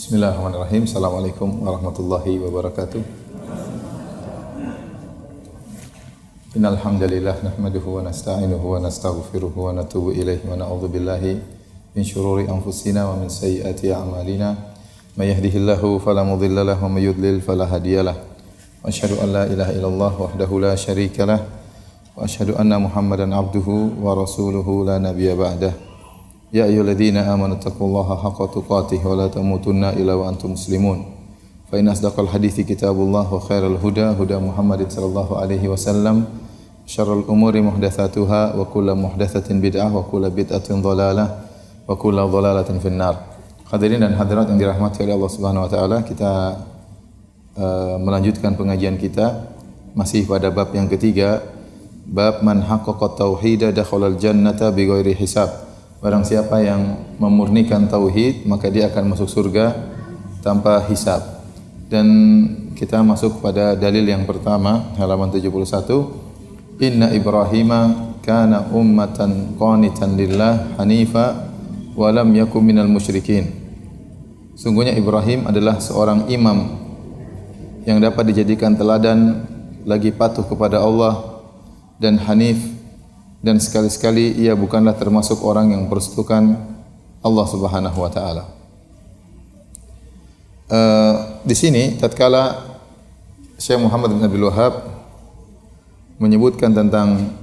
Bismillahirrahmanirrahim. Assalamualaikum warahmatullahi wabarakatuh. Innal hamdalillah nahmaduhu wa nasta'inuhu wa nastaghfiruhu wa natubu ilaihi wa na'udzu billahi min syururi anfusina wa min sayyiati a'malina. May yahdihillahu fala mudilla lahu wa may yudlil fala hadiyalah. Wa asyhadu an la ilaha illallah wahdahu la syarikalah wa asyhadu anna Muhammadan abduhu wa rasuluhu la nabiyya ba'dah. Ya ayyuhalladzina amanu taqullaha haqqa tuqatih wa la tamutunna illa wa antum muslimun. Fa in asdaqal hadithi kitabullah wa khairal huda huda Muhammadin sallallahu alaihi wasallam. Syarrul umuri muhdatsatuha wa kullu muhdatsatin bid'ah wa kullu bid'atin dhalalah wa kullu dhalalatin finnar. Hadirin dan hadirat yang dirahmati oleh Allah Subhanahu wa taala, kita melanjutkan pengajian kita masih pada bab yang ketiga, bab man haqqaqa tauhida dakhalal jannata bighairi hisab. Barang siapa yang memurnikan tauhid, maka dia akan masuk surga tanpa hisab. Dan kita masuk pada dalil yang pertama, halaman 71. Inna Ibrahima kana ummatan qanitan lillah hanifa wa lam yakun minal musyrikin. Sungguhnya Ibrahim adalah seorang imam yang dapat dijadikan teladan, lagi patuh kepada Allah dan hanif, dan sekali-sekali ia bukanlah termasuk orang yang persekutukan Allah Subhanahu wa taala. Di sini tatkala Syekh Muhammad bin Abdul Wahhab menyebutkan tentang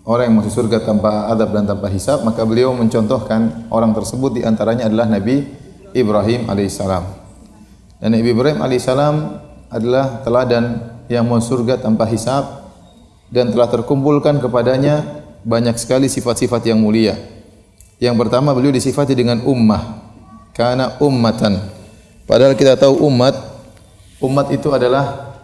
orang yang masuk surga tanpa adab dan tanpa hisab, maka beliau mencontohkan orang tersebut di antaranya adalah Nabi Ibrahim alaihissalam. Dan Nabi Ibrahim alaihissalam adalah teladan yang masuk surga tanpa hisab, dan telah terkumpulkan kepadanya banyak sekali sifat-sifat yang mulia. Yang pertama, beliau disifati dengan ummah, karena ummatan. Padahal kita tahu umat itu adalah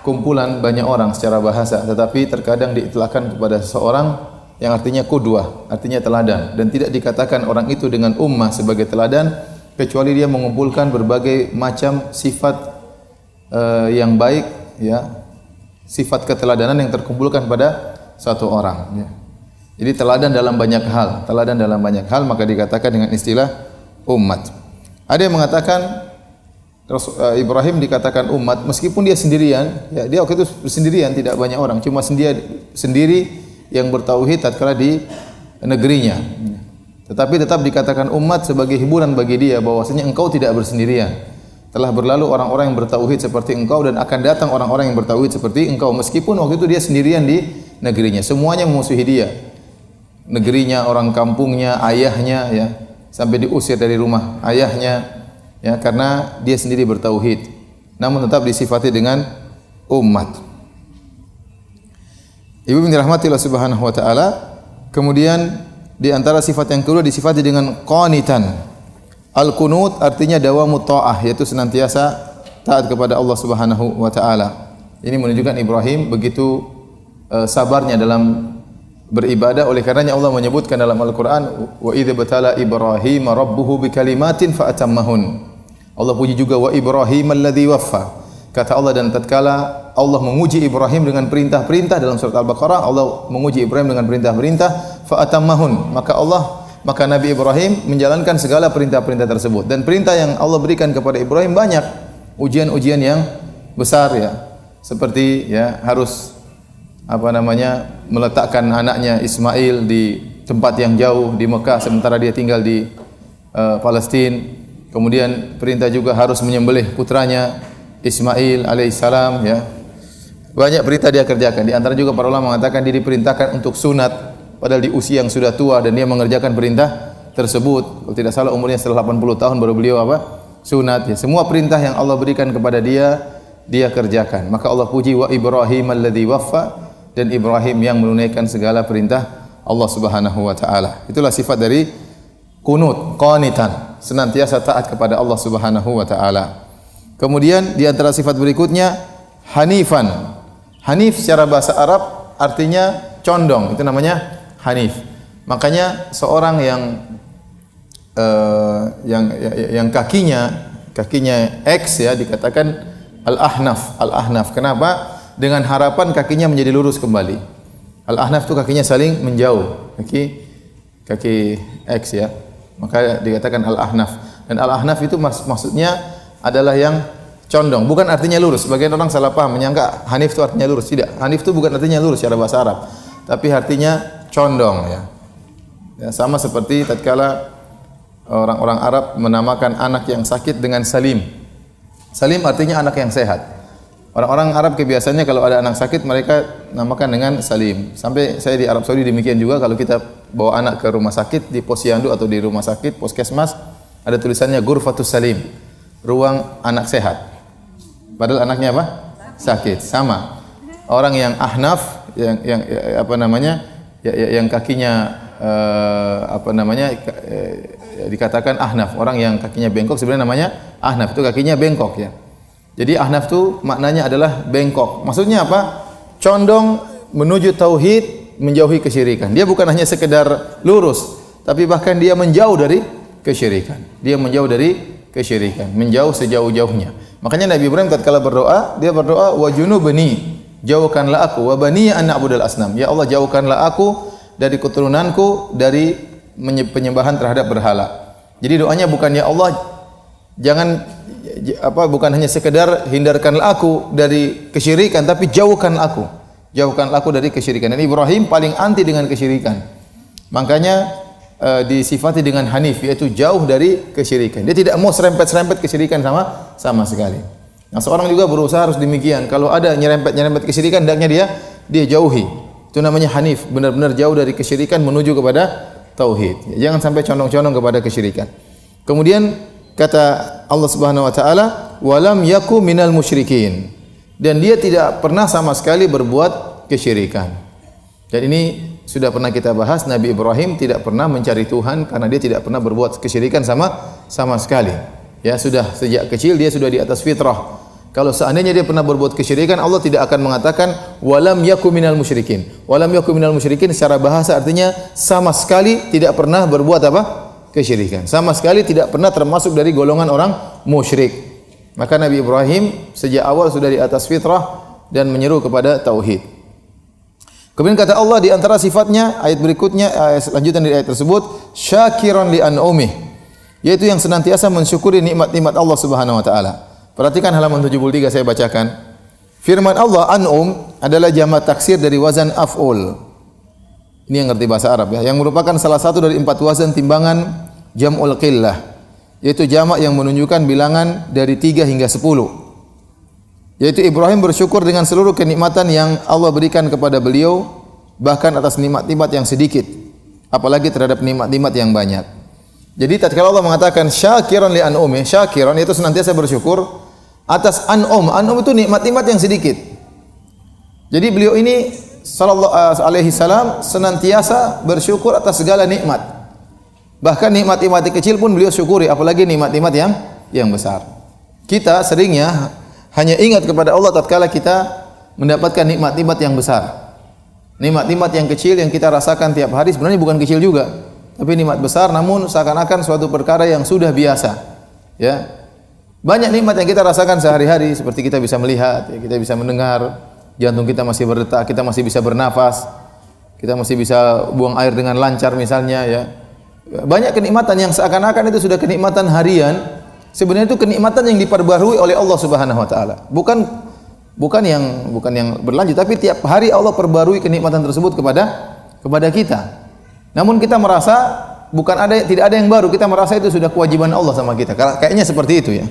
kumpulan banyak orang secara bahasa, tetapi terkadang diitlakkan kepada seseorang yang artinya qudwah, artinya teladan, dan tidak dikatakan orang itu dengan ummah sebagai teladan kecuali dia mengumpulkan berbagai macam sifat yang baik, ya, sifat keteladanan yang terkumpulkan pada satu orang, ya. Jadi teladan dalam banyak hal, maka dikatakan dengan istilah umat. Ada yang mengatakan Ibrahim dikatakan umat meskipun dia sendirian, ya, dia waktu itu sendirian, tidak banyak orang, cuma sendiri yang bertauhid tatkala di negerinya. Tetapi tetap dikatakan umat sebagai hiburan bagi dia bahwasanya engkau tidak bersendirian. Telah berlalu orang-orang yang bertauhid seperti engkau, dan akan datang orang-orang yang bertauhid seperti engkau, meskipun waktu itu dia sendirian di negerinya. Semuanya memusuhi dia. Negerinya, orang kampungnya, ayahnya, ya, sampai diusir dari rumah ayahnya, ya, karena dia sendiri bertauhid. Namun tetap disifati dengan umat. Ibu bin rahmati Allah Subhanahu wa taala. Kemudian di antara sifat yang kedua disifati dengan qanitan. Al-qunut artinya dawamut ta'ah, yaitu senantiasa taat kepada Allah Subhanahu wa taala. Ini menunjukkan Ibrahim begitu sabarnya dalam beribadah. Oleh karenanya Allah menyebutkan dalam Al-Qur'an, wa idza batala Ibrahim rabbuhu bikalimatin fa atammahun. Allah puji juga wa Ibrahim alladzi waffa. Kata Allah, dan tatkala Allah menguji Ibrahim dengan perintah-perintah dalam surat Al-Baqarah, Allah menguji Ibrahim dengan perintah-perintah fa atammahun. Maka Nabi Ibrahim menjalankan segala perintah-perintah tersebut, dan perintah yang Allah berikan kepada Ibrahim banyak, ujian-ujian yang besar, ya. Seperti, ya, harus meletakkan anaknya Ismail di tempat yang jauh di Mekah sementara dia tinggal di Palestina. Kemudian perintah juga harus menyembelih putranya Ismail alaihissalam, ya. Banyak perintah dia kerjakan. Di antara juga para ulama mengatakan dia diperintahkan untuk sunat padahal di usia yang sudah tua, dan dia mengerjakan perintah tersebut. Kalau tidak salah umurnya setelah 80 tahun baru beliau sunat, ya. Semua perintah yang Allah berikan kepada dia kerjakan. Maka Allah puji wa Ibrahim alladzi waffa, dan Ibrahim yang menunaikan segala perintah Allah Subhanahu wa taala. Itulah sifat dari qunut, qanitan, senantiasa taat kepada Allah Subhanahu wa taala. Kemudian di antara sifat berikutnya hanifan. Hanif secara bahasa Arab artinya condong, itu namanya hanif. Makanya seorang yang kakinya X, ya, dikatakan al-ahnaf. Al-ahnaf. Kenapa? Dengan harapan kakinya menjadi lurus kembali. Al-ahnaf itu kakinya saling menjauh. Kaki X, ya. Maka dikatakan al-ahnaf. Dan al-ahnaf itu maksudnya adalah yang condong, bukan artinya lurus. Sebagian orang salah paham menyangka hanif itu artinya lurus. Tidak, hanif itu bukan artinya lurus secara bahasa Arab, tapi artinya condong ya. Ya, sama seperti tatkala orang-orang Arab menamakan anak yang sakit dengan Salim. Salim artinya anak yang sehat. Orang-orang Arab kebiasaannya kalau ada anak sakit mereka namakan dengan Salim. Sampai saya di Arab Saudi demikian juga, kalau kita bawa anak ke rumah sakit di posyandu atau di rumah sakit puskesmas ada tulisannya Ghurfatus Salim, ruang anak sehat. Padahal anaknya apa? Sakit. Sama. Orang yang ahnaf yang apa namanya? Yang kakinya dikatakan ahnaf. Orang yang kakinya bengkok sebenarnya namanya ahnaf, itu kakinya bengkok ya. Jadi ahnaf itu maknanya adalah bengkok. Maksudnya apa? Condong menuju tauhid, menjauhi kesyirikan. Dia bukan hanya sekedar lurus, tapi bahkan dia menjauh dari kesyirikan. Dia menjauh dari kesyirikan, menjauh sejauh-jauhnya. Makanya Nabi Ibrahim tatkala berdoa, dia berdoa wa junubni, jauhkanlah aku, wa bani an na'budal asnam. Ya Allah, jauhkanlah aku dari keturunanku dari penyembahan terhadap berhala. Jadi doanya bukan ya Allah, bukan hanya sekedar hindarkanlah aku dari kesyirikan, tapi jauhkanlah aku. Jauhkanlah aku dari kesyirikan. Dan Ibrahim paling anti dengan kesyirikan. Makanya disifati dengan hanif, yaitu jauh dari kesyirikan. Dia tidak mau serempet-serempet kesyirikan sama sekali. Nah, seorang juga berusaha harus demikian. Kalau ada nyerempet kesyirikan, hendaknya dia jauhi. Itu namanya hanif, benar-benar jauh dari kesyirikan menuju kepada tauhid. Jangan sampai condong-condong kepada kesyirikan. Kemudian kata Allah Subhanahu wa taala, "Walam yaku minal musyrikin." Dan dia tidak pernah sama sekali berbuat kesyirikan. Dan ini sudah pernah kita bahas, Nabi Ibrahim tidak pernah mencari Tuhan karena dia tidak pernah berbuat kesyirikan sama sekali. Ya, sudah sejak kecil dia sudah di atas fitrah. Kalau seandainya dia pernah berbuat kesyirikan, Allah tidak akan mengatakan walam yaku minal musyrikin. Walam yaku minal musyrikin secara bahasa artinya sama sekali tidak pernah berbuat apa? Kesyirikan. Sama sekali tidak pernah termasuk dari golongan orang musyrik. Maka Nabi Ibrahim sejak awal sudah di atas fitrah dan menyeru kepada tauhid. Kemudian kata Allah di antara sifatnya, ayat berikutnya, ayat selanjutnya dari ayat tersebut, syakiran li an'umih, yaitu yang senantiasa mensyukuri nikmat-nikmat Allah Subhanahu wa taala. Perhatikan halaman 73 saya bacakan. Firman Allah an'um adalah jamak taksir dari wazan af'ul. Ini yang ngerti bahasa Arab ya, yang merupakan salah satu dari 4 wazan timbangan jam'ul qillah, yaitu jamak yang menunjukkan bilangan dari 3 hingga 10. Yaitu Ibrahim bersyukur dengan seluruh kenikmatan yang Allah berikan kepada beliau, bahkan atas nikmat-nikmat yang sedikit, apalagi terhadap nikmat-nikmat yang banyak. Jadi tatkala Allah mengatakan syakiran li an'umi, syakiran itu senantiasa bersyukur atas an'um. An'um itu nikmat-nikmat yang sedikit. Jadi beliau ini sallallahu alaihi salam senantiasa bersyukur atas segala nikmat. Bahkan nikmat-nikmat kecil pun beliau syukuri, apalagi nikmat-nikmat yang besar. Kita seringnya hanya ingat kepada Allah tatkala kita mendapatkan nikmat-nikmat yang besar. Nikmat-nikmat yang kecil yang kita rasakan tiap hari sebenarnya bukan kecil juga, tapi nikmat besar namun seakan-akan suatu perkara yang sudah biasa. Ya. Banyak nikmat yang kita rasakan sehari-hari, seperti kita bisa melihat, ya, kita bisa mendengar, jantung kita masih berdetak, kita masih bisa bernafas, kita masih bisa buang air dengan lancar misalnya ya. Banyak kenikmatan yang seakan-akan itu sudah kenikmatan harian. Sebenarnya itu kenikmatan yang diperbarui oleh Allah Subhanahu wa taala. Bukan yang berlanjut, tapi tiap hari Allah perbarui kenikmatan tersebut kepada kita. Namun kita merasa tidak ada yang baru, kita merasa itu sudah kewajiban Allah sama kita. Kayaknya seperti itu ya.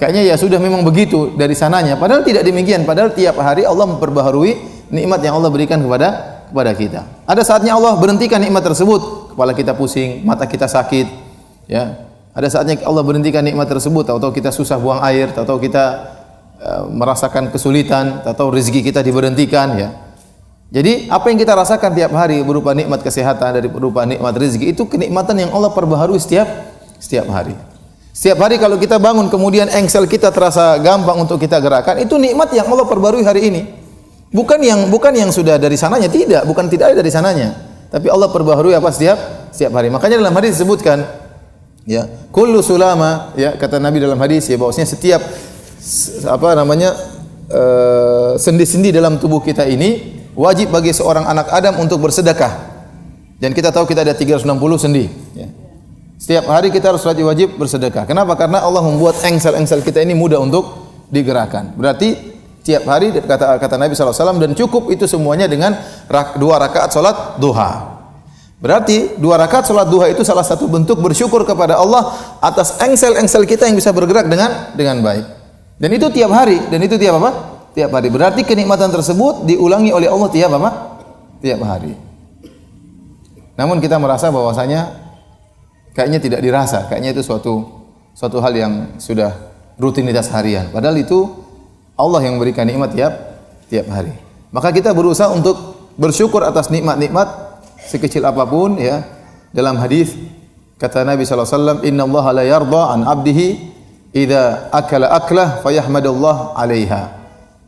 Kayaknya ya sudah memang begitu dari sananya. Padahal tidak demikian. Padahal tiap hari Allah memperbaharui nikmat yang Allah berikan kepada kita. Ada saatnya Allah berhentikan nikmat tersebut, kepala kita pusing, mata kita sakit, ya. Ada saatnya Allah berhentikan nikmat tersebut, tahu-tahu kita susah buang air, tahu-tahu kita merasakan kesulitan, tahu-tahu rezeki kita diberhentikan, ya. Jadi apa yang kita rasakan tiap hari berupa nikmat kesehatan, berupa nikmat rezeki, itu kenikmatan yang Allah perbaharui setiap hari. Setiap hari kalau kita bangun kemudian engsel kita terasa gampang untuk kita gerakan, itu nikmat yang Allah perbarui hari ini. Bukan yang sudah dari sananya, tidak ada dari sananya. Tapi Allah perbaharui apa setiap hari. Makanya dalam hadis disebutkan, ya, kullu sulama, ya, kata Nabi dalam hadis ya, bahwasanya setiap sendi-sendi dalam tubuh kita ini wajib bagi seorang anak Adam untuk bersedekah. Dan kita tahu kita ada 360 sendi, ya. Setiap hari kita harus wajib bersedekah. Kenapa? Karena Allah membuat engsel-engsel kita ini mudah untuk digerakkan. Berarti tiap hari kata Nabi SAW, dan cukup itu semuanya dengan 2 rakaat salat duha. Berarti 2 rakaat salat duha itu salah satu bentuk bersyukur kepada Allah atas engsel-engsel kita yang bisa bergerak dengan baik. Dan itu tiap hari. Dan itu tiap apa? Tiap hari. Berarti kenikmatan tersebut diulangi oleh Allah tiap apa? Tiap hari. Namun kita merasa bahwasanya kayaknya tidak dirasa, kayaknya itu suatu hal yang sudah rutinitas harian. Padahal itu Allah yang memberikan nikmat tiap hari. Maka kita berusaha untuk bersyukur atas nikmat-nikmat sekecil apapun ya. Dalam hadis kata Nabi sallallahu alaihi wasallam, "Innallaha la yarda an 'abdihi idza akala aklah fayahmadallah 'alaiha."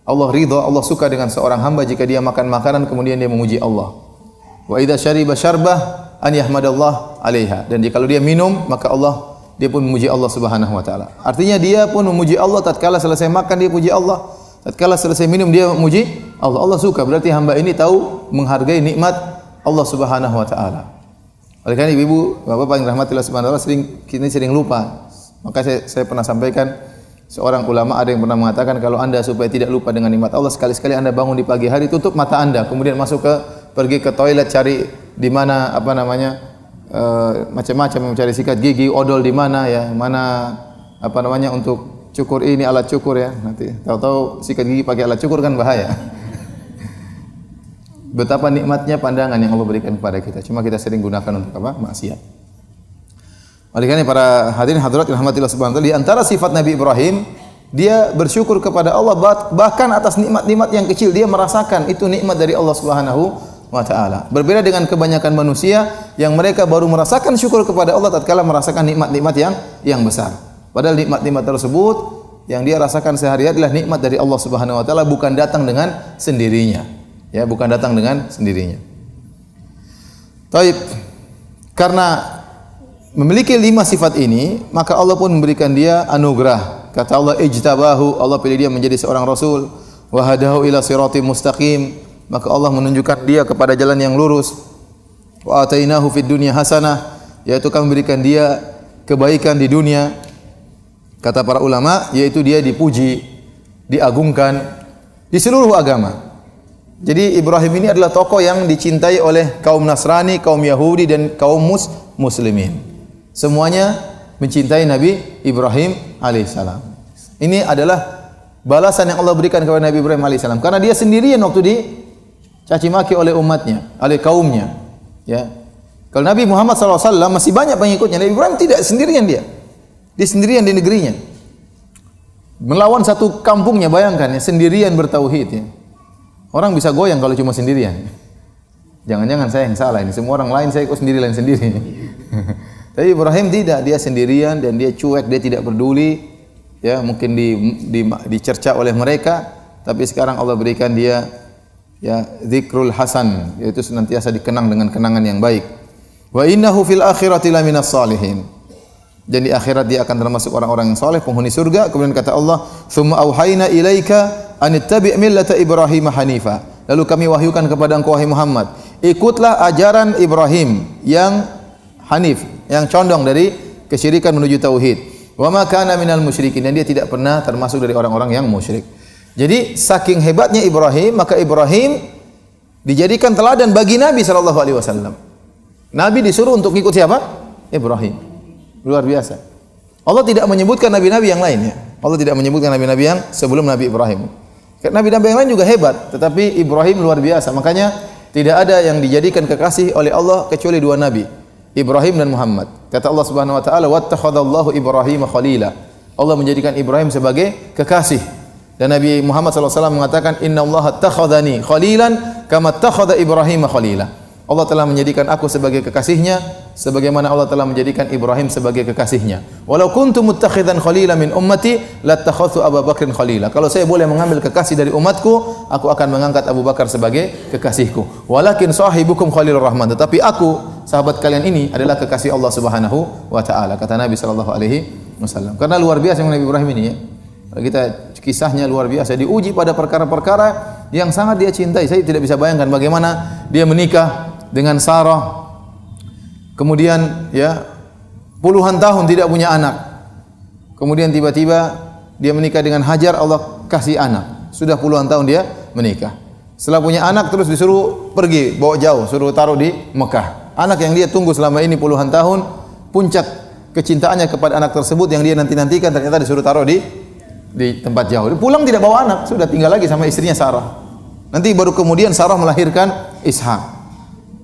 Allah ridha, Allah suka dengan seorang hamba jika dia makan makanan kemudian dia memuji Allah. Wa idza syariba syarbah an yahmadallah 'alaiha. Dan kalau dia minum maka dia pun memuji Allah Subhanahu wa taala. Artinya dia pun memuji Allah tatkala selesai makan dia puji Allah, tatkala selesai minum dia memuji Allah. Allah suka, berarti hamba ini tahu menghargai nikmat Allah Subhanahu wa taala. Oleh karena ibu, bapak yang rahmatillah subhanahu wa taala sering lupa. Maka saya pernah sampaikan, seorang ulama ada yang pernah mengatakan, kalau Anda supaya tidak lupa dengan nikmat Allah, sekali-sekali Anda bangun di pagi hari, tutup mata Anda, kemudian pergi ke toilet, cari di mana macam-macam, mencari sikat gigi, odol di mana ya, mana untuk cukur ini, alat cukur ya. Nanti tahu-tahu sikat gigi pakai alat cukur kan bahaya. Betapa nikmatnya pandangan yang Allah berikan kepada kita. Cuma kita sering gunakan untuk apa? Maksiat. Oleh karena para hadirin hadirat rahmatillah subhanahu wa taala, di antara sifat Nabi Ibrahim, dia bersyukur kepada Allah bahkan atas nikmat-nikmat yang kecil. Dia merasakan itu nikmat dari Allah Subhanahu wa taala. Berbeda dengan kebanyakan manusia yang mereka baru merasakan syukur kepada Allah tatkala merasakan nikmat-nikmat yang besar. Padahal nikmat-nikmat tersebut yang dia rasakan sehari-hari adalah nikmat dari Allah Subhanahu wa taala, bukan datang dengan sendirinya. Ya, bukan datang dengan sendirinya. Taib. Karena memiliki 5 sifat ini, maka Allah pun memberikan dia anugerah. Kata Allah, ijtabahu, Allah pilih dia menjadi seorang rasul, wa hadahu ila siratim mustaqim, maka Allah menunjukkan dia kepada jalan yang lurus. Wa atainahu fid dunya hasanah, yaitu kami berikan dia kebaikan di dunia. Kata para ulama, yaitu dia dipuji, diagungkan di seluruh agama. Jadi Ibrahim ini adalah tokoh yang dicintai oleh kaum Nasrani, kaum Yahudi dan kaum muslimin. Semuanya mencintai Nabi Ibrahim alaihissalam. Ini adalah balasan yang Allah berikan kepada Nabi Ibrahim alaihissalam, karena dia sendirian waktu dicaci maki oleh umatnya, oleh kaumnya. Ya. Kalau Nabi Muhammad SAW masih banyak pengikutnya, Nabi Ibrahim tidak, sendirian dia. Dia sendirian di negerinya. Melawan satu kampungnya, bayangkan ya, sendirian bertauhid ya. Orang bisa goyang kalau cuma sendirian. Jangan-jangan saya yang salah ini, semua orang lain saya ikut sendiri. Tapi Ibrahim tidak, dia sendirian dan dia cuek, dia tidak peduli. Ya, mungkin dicerca oleh mereka, tapi sekarang Allah berikan dia ya zikrul hasan, yaitu senantiasa dikenang dengan kenangan yang baik. Wa innahu fil akhirati laminas salihin. Dan di akhirat dia akan termasuk orang-orang yang saleh, penghuni surga. Kemudian kata Allah, "Tsumma auhayna ilaika an ittabi' millata Ibrahim hanifa." Lalu kami wahyukan kepada engkau wahai Muhammad, ikutlah ajaran Ibrahim yang hanif, yang condong dari kesyirikan menuju tauhid. Wa ma kana minal musyrikin, dan dia tidak pernah termasuk dari orang-orang yang musyrik. Jadi saking hebatnya Ibrahim, maka Ibrahim dijadikan teladan bagi Nabi sallallahu alaihi wasallam. Nabi disuruh untuk ikut siapa? Ibrahim. Luar biasa. Allah tidak menyebutkan nabi-nabi yang lain ya. Allah tidak menyebutkan nabi-nabi yang sebelum Nabi Ibrahim. Nabi-nabi yang lain juga hebat, tetapi Ibrahim luar biasa. Makanya tidak ada yang dijadikan kekasih oleh Allah kecuali 2 nabi, Ibrahim dan Muhammad. Kata Allah Subhanahu wa taala, "Wattakhadallahu Ibrahim khalila." Allah menjadikan Ibrahim sebagai kekasih. Dan Nabi Muhammad SAW mengatakan, "Innallaha takhadhani khalilan kama takhadha Ibrahim khalila." Allah telah menjadikan aku sebagai kekasihnya sebagaimana Allah telah menjadikan Ibrahim sebagai kekasihnya. Walau kuntu muttakhidan khalila min ummati lattakhadtu Abu Bakrin khalila. Kalau saya boleh mengambil kekasih dari umatku, aku akan mengangkat Abu Bakar sebagai kekasihku. Walakin sahibukum khalilur rahman. Tetapi aku, sahabat kalian ini adalah kekasih Allah Subhanahu wa taala, kata Nabi sallallahu alaihi wasallam. Karena luar biasa Nabi Ibrahim ini ya. Kita kisahnya luar biasa, diuji pada perkara-perkara yang sangat dia cintai. Saya tidak bisa bayangkan bagaimana dia menikah dengan Sarah. Kemudian ya puluhan tahun tidak punya anak. Kemudian tiba-tiba dia menikah dengan Hajar, Allah kasih anak. Sudah puluhan tahun dia menikah. Setelah punya anak terus disuruh pergi, bawa jauh, suruh taruh di Mekah. Anak yang dia tunggu selama ini puluhan tahun, puncak kecintaannya kepada anak tersebut yang dia nanti-nantikan ternyata disuruh taruh di tempat jauh. Dia pulang tidak bawa anak, sudah tinggal lagi sama istrinya Sarah. Nanti baru kemudian Sarah melahirkan Ishak.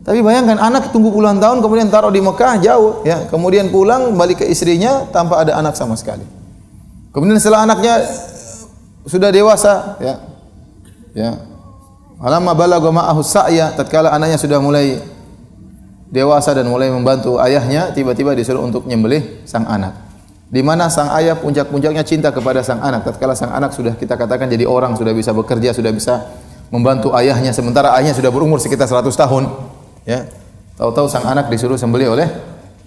Tapi bayangkan anak tunggu puluhan tahun kemudian taruh di Mekah jauh ya, kemudian pulang balik ke istrinya tanpa ada anak sama sekali. Kemudian setelah anaknya sudah dewasa ya. Ya. Alamma balagha ma'ahu sa'ya, tatkala anaknya sudah mulai dewasa dan mulai membantu ayahnya, tiba-tiba disuruh untuk nyembelih sang anak. Di mana sang ayah puncak-puncaknya cinta kepada sang anak. Tatkala sang anak sudah kita katakan jadi orang, sudah bisa bekerja, sudah bisa membantu ayahnya, sementara ayahnya sudah berumur sekitar 100 tahun. Ya, tahu-tahu sang anak disuruh sembelih oleh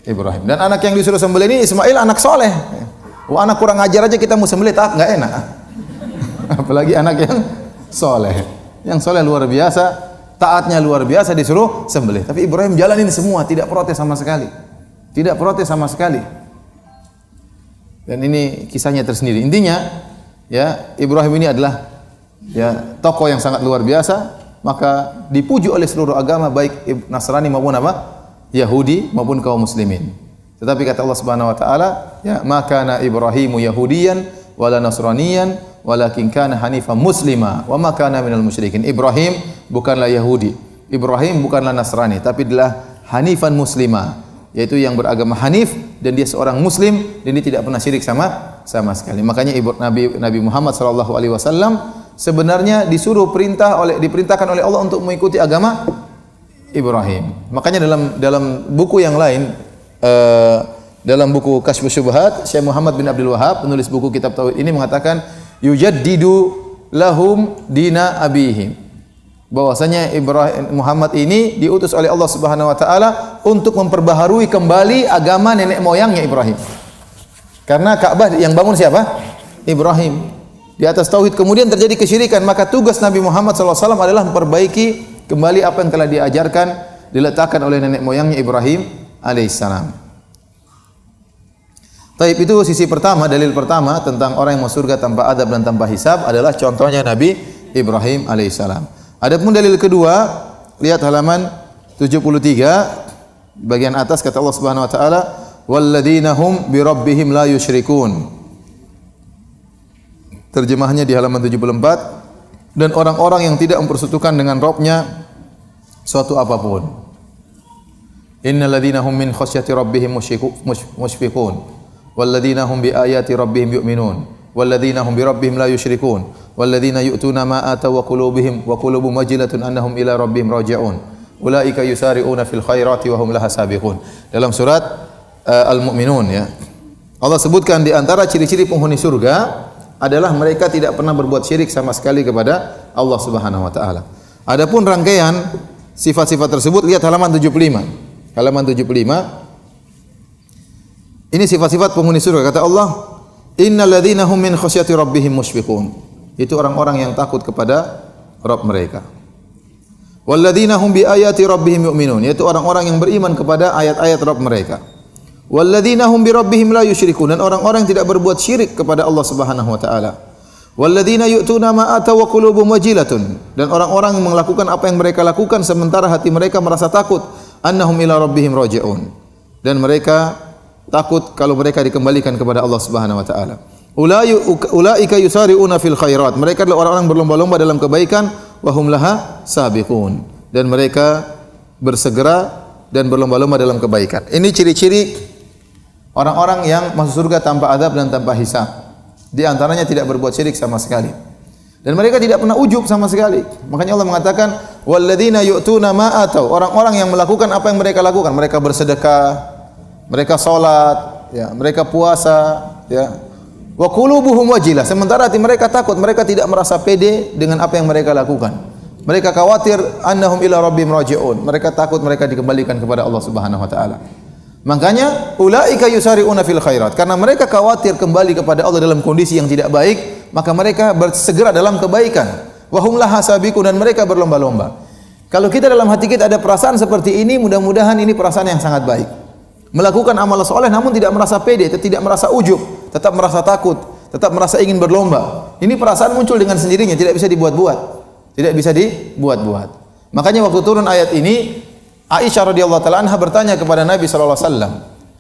Ibrahim. Dan anak yang disuruh sembelih ini Ismail anak soleh. Wah, anak kurang ajar aja kita mau sembelih, tak nggak enak. Apalagi anak yang soleh. Yang soleh luar biasa, taatnya luar biasa disuruh sembelih. Tapi Ibrahim jalanin semua, tidak protes sama sekali. Tidak protes sama sekali. Dan ini kisahnya tersendiri. Intinya, ya Ibrahim ini adalah ya tokoh yang sangat luar biasa. Maka dipuji oleh seluruh agama baik Nasrani maupun apa? Yahudi maupun kaum muslimin. Tetapi kata Allah Subhanahu wa taala, ya maka kana Ibrahimu Yahudiyan wala Nasraniyan walakin kana hanifan muslima wa ma kana minal musyrikin. Ibrahim bukanlah Yahudi, Ibrahim bukanlah Nasrani, tapi adalah hanifan muslima, yaitu yang beragama Hanif dan dia seorang muslim dan dia tidak pernah syirik sama sekali. Makanya Nabi Muhammad sallallahu alaihi wasallam sebenarnya diperintahkan oleh Allah untuk mengikuti agama Ibrahim. Makanya dalam buku yang lain, dalam buku Kasyfus Syubhat, Syekh Muhammad bin Abdul Wahhab, penulis buku kitab tauhid ini mengatakan yujaddidu lahum dina abihim. Bahwasanya Ibrahim Muhammad ini diutus oleh Allah Subhanahu wa taala untuk memperbaharui kembali agama nenek moyangnya Ibrahim. Karena Ka'bah yang bangun siapa? Ibrahim. Di atas tauhid kemudian terjadi kesyirikan, maka tugas Nabi Muhammad SAW adalah memperbaiki kembali apa yang telah diajarkan, diletakkan oleh nenek moyangnya Ibrahim alaihissalam. Taib, itu sisi pertama, dalil pertama tentang orang yang masuk surga tanpa adab dan tanpa hisab adalah contohnya Nabi Ibrahim alaihissalam. Adapun dalil kedua, lihat halaman 73 bagian atas, kata Allah Subhanahu wa taala, walladzina hum bi rabbihim la yusyrikun. Terjemahnya di halaman 74, dan orang-orang yang tidak mempersekutukan dengan Rabb-nya suatu apapun. Innal ladzina hum min khasyati rabbihim musyfiqun wal ladzina hum bi ayati rabbihim yu'minun wal ladzina hum bi rabbihim la yusyrikun wal ladzina yu'tuna ma ataw wa qulubuhum wajilatun annahum ila rabbihim raji'un ulaika yusari'una fil khairati wa hum laha sabiqun. Dalam surat Al-Mu'minun ya. Allah sebutkan di antara ciri-ciri penghuni surga adalah mereka tidak pernah berbuat syirik sama sekali kepada Allah Subhanahu wa taala. Adapun rangkaian sifat-sifat tersebut lihat halaman 75. Halaman 75. Ini sifat-sifat penghuni surga. Kata Allah, "Innal ladzina hum min khasyati rabbihim musyfiqun." Itu orang-orang yang takut kepada Rabb mereka. Wal ladzina hum bi ayati rabbihim yu'minun, yaitu orang-orang yang beriman kepada ayat-ayat Rabb mereka. Walladzina hum bi rabbihim la yusyrikun, dan orang-orang yang tidak berbuat syirik kepada Allah Subhanahu wa taala. Walladzina yu'tuna ma ataw wa qulubuhum wajilatun, dan orang-orang yang melakukan apa yang mereka lakukan sementara hati mereka merasa takut, annahum ila rabbihim raji'un, dan mereka takut kalau mereka dikembalikan kepada Allah Subhanahu wa taala. Ulaika yusari'una fil khairat, mereka adalah orang-orang berlomba-lomba dalam kebaikan, wa hum laha sabiqun, dan mereka bersegera dan berlomba-lomba dalam kebaikan. Ini ciri-ciri orang-orang yang masuk surga tanpa adab dan tanpa hisab. Di antaranya tidak berbuat syirik sama sekali. Dan mereka tidak pernah ujub sama sekali. Makanya Allah mengatakan, walladzina yu'tuna ma atau, orang-orang yang melakukan apa yang mereka lakukan. Mereka bersedekah, mereka salat, ya, mereka puasa, ya. Wa qulubuhum wajilah, sementara hati mereka takut, mereka tidak merasa pede dengan apa yang mereka lakukan. Mereka khawatir, annahum ila rabbihim raji'un. Mereka takut mereka dikembalikan kepada Allah Subhanahu wa taala. Makanya ulaika yusari'una fil khairat, karena mereka khawatir kembali kepada Allah dalam kondisi yang tidak baik, maka mereka bersegera dalam kebaikan. Wa hum laha sabiqun, dan mereka berlomba-lomba. Kalau kita dalam hati kita ada perasaan seperti ini, mudah-mudahan ini perasaan yang sangat baik. melakukan amal soleh namun tidak merasa pede, tidak merasa ujub, tetap merasa takut, tetap merasa ingin berlomba. Ini perasaan muncul dengan sendirinya, tidak bisa dibuat-buat. Tidak bisa dibuat-buat. Makanya waktu turun ayat ini, Aisyah radhiyallahu taala anha bertanya kepada Nabi sallallahu alaihi wasallam,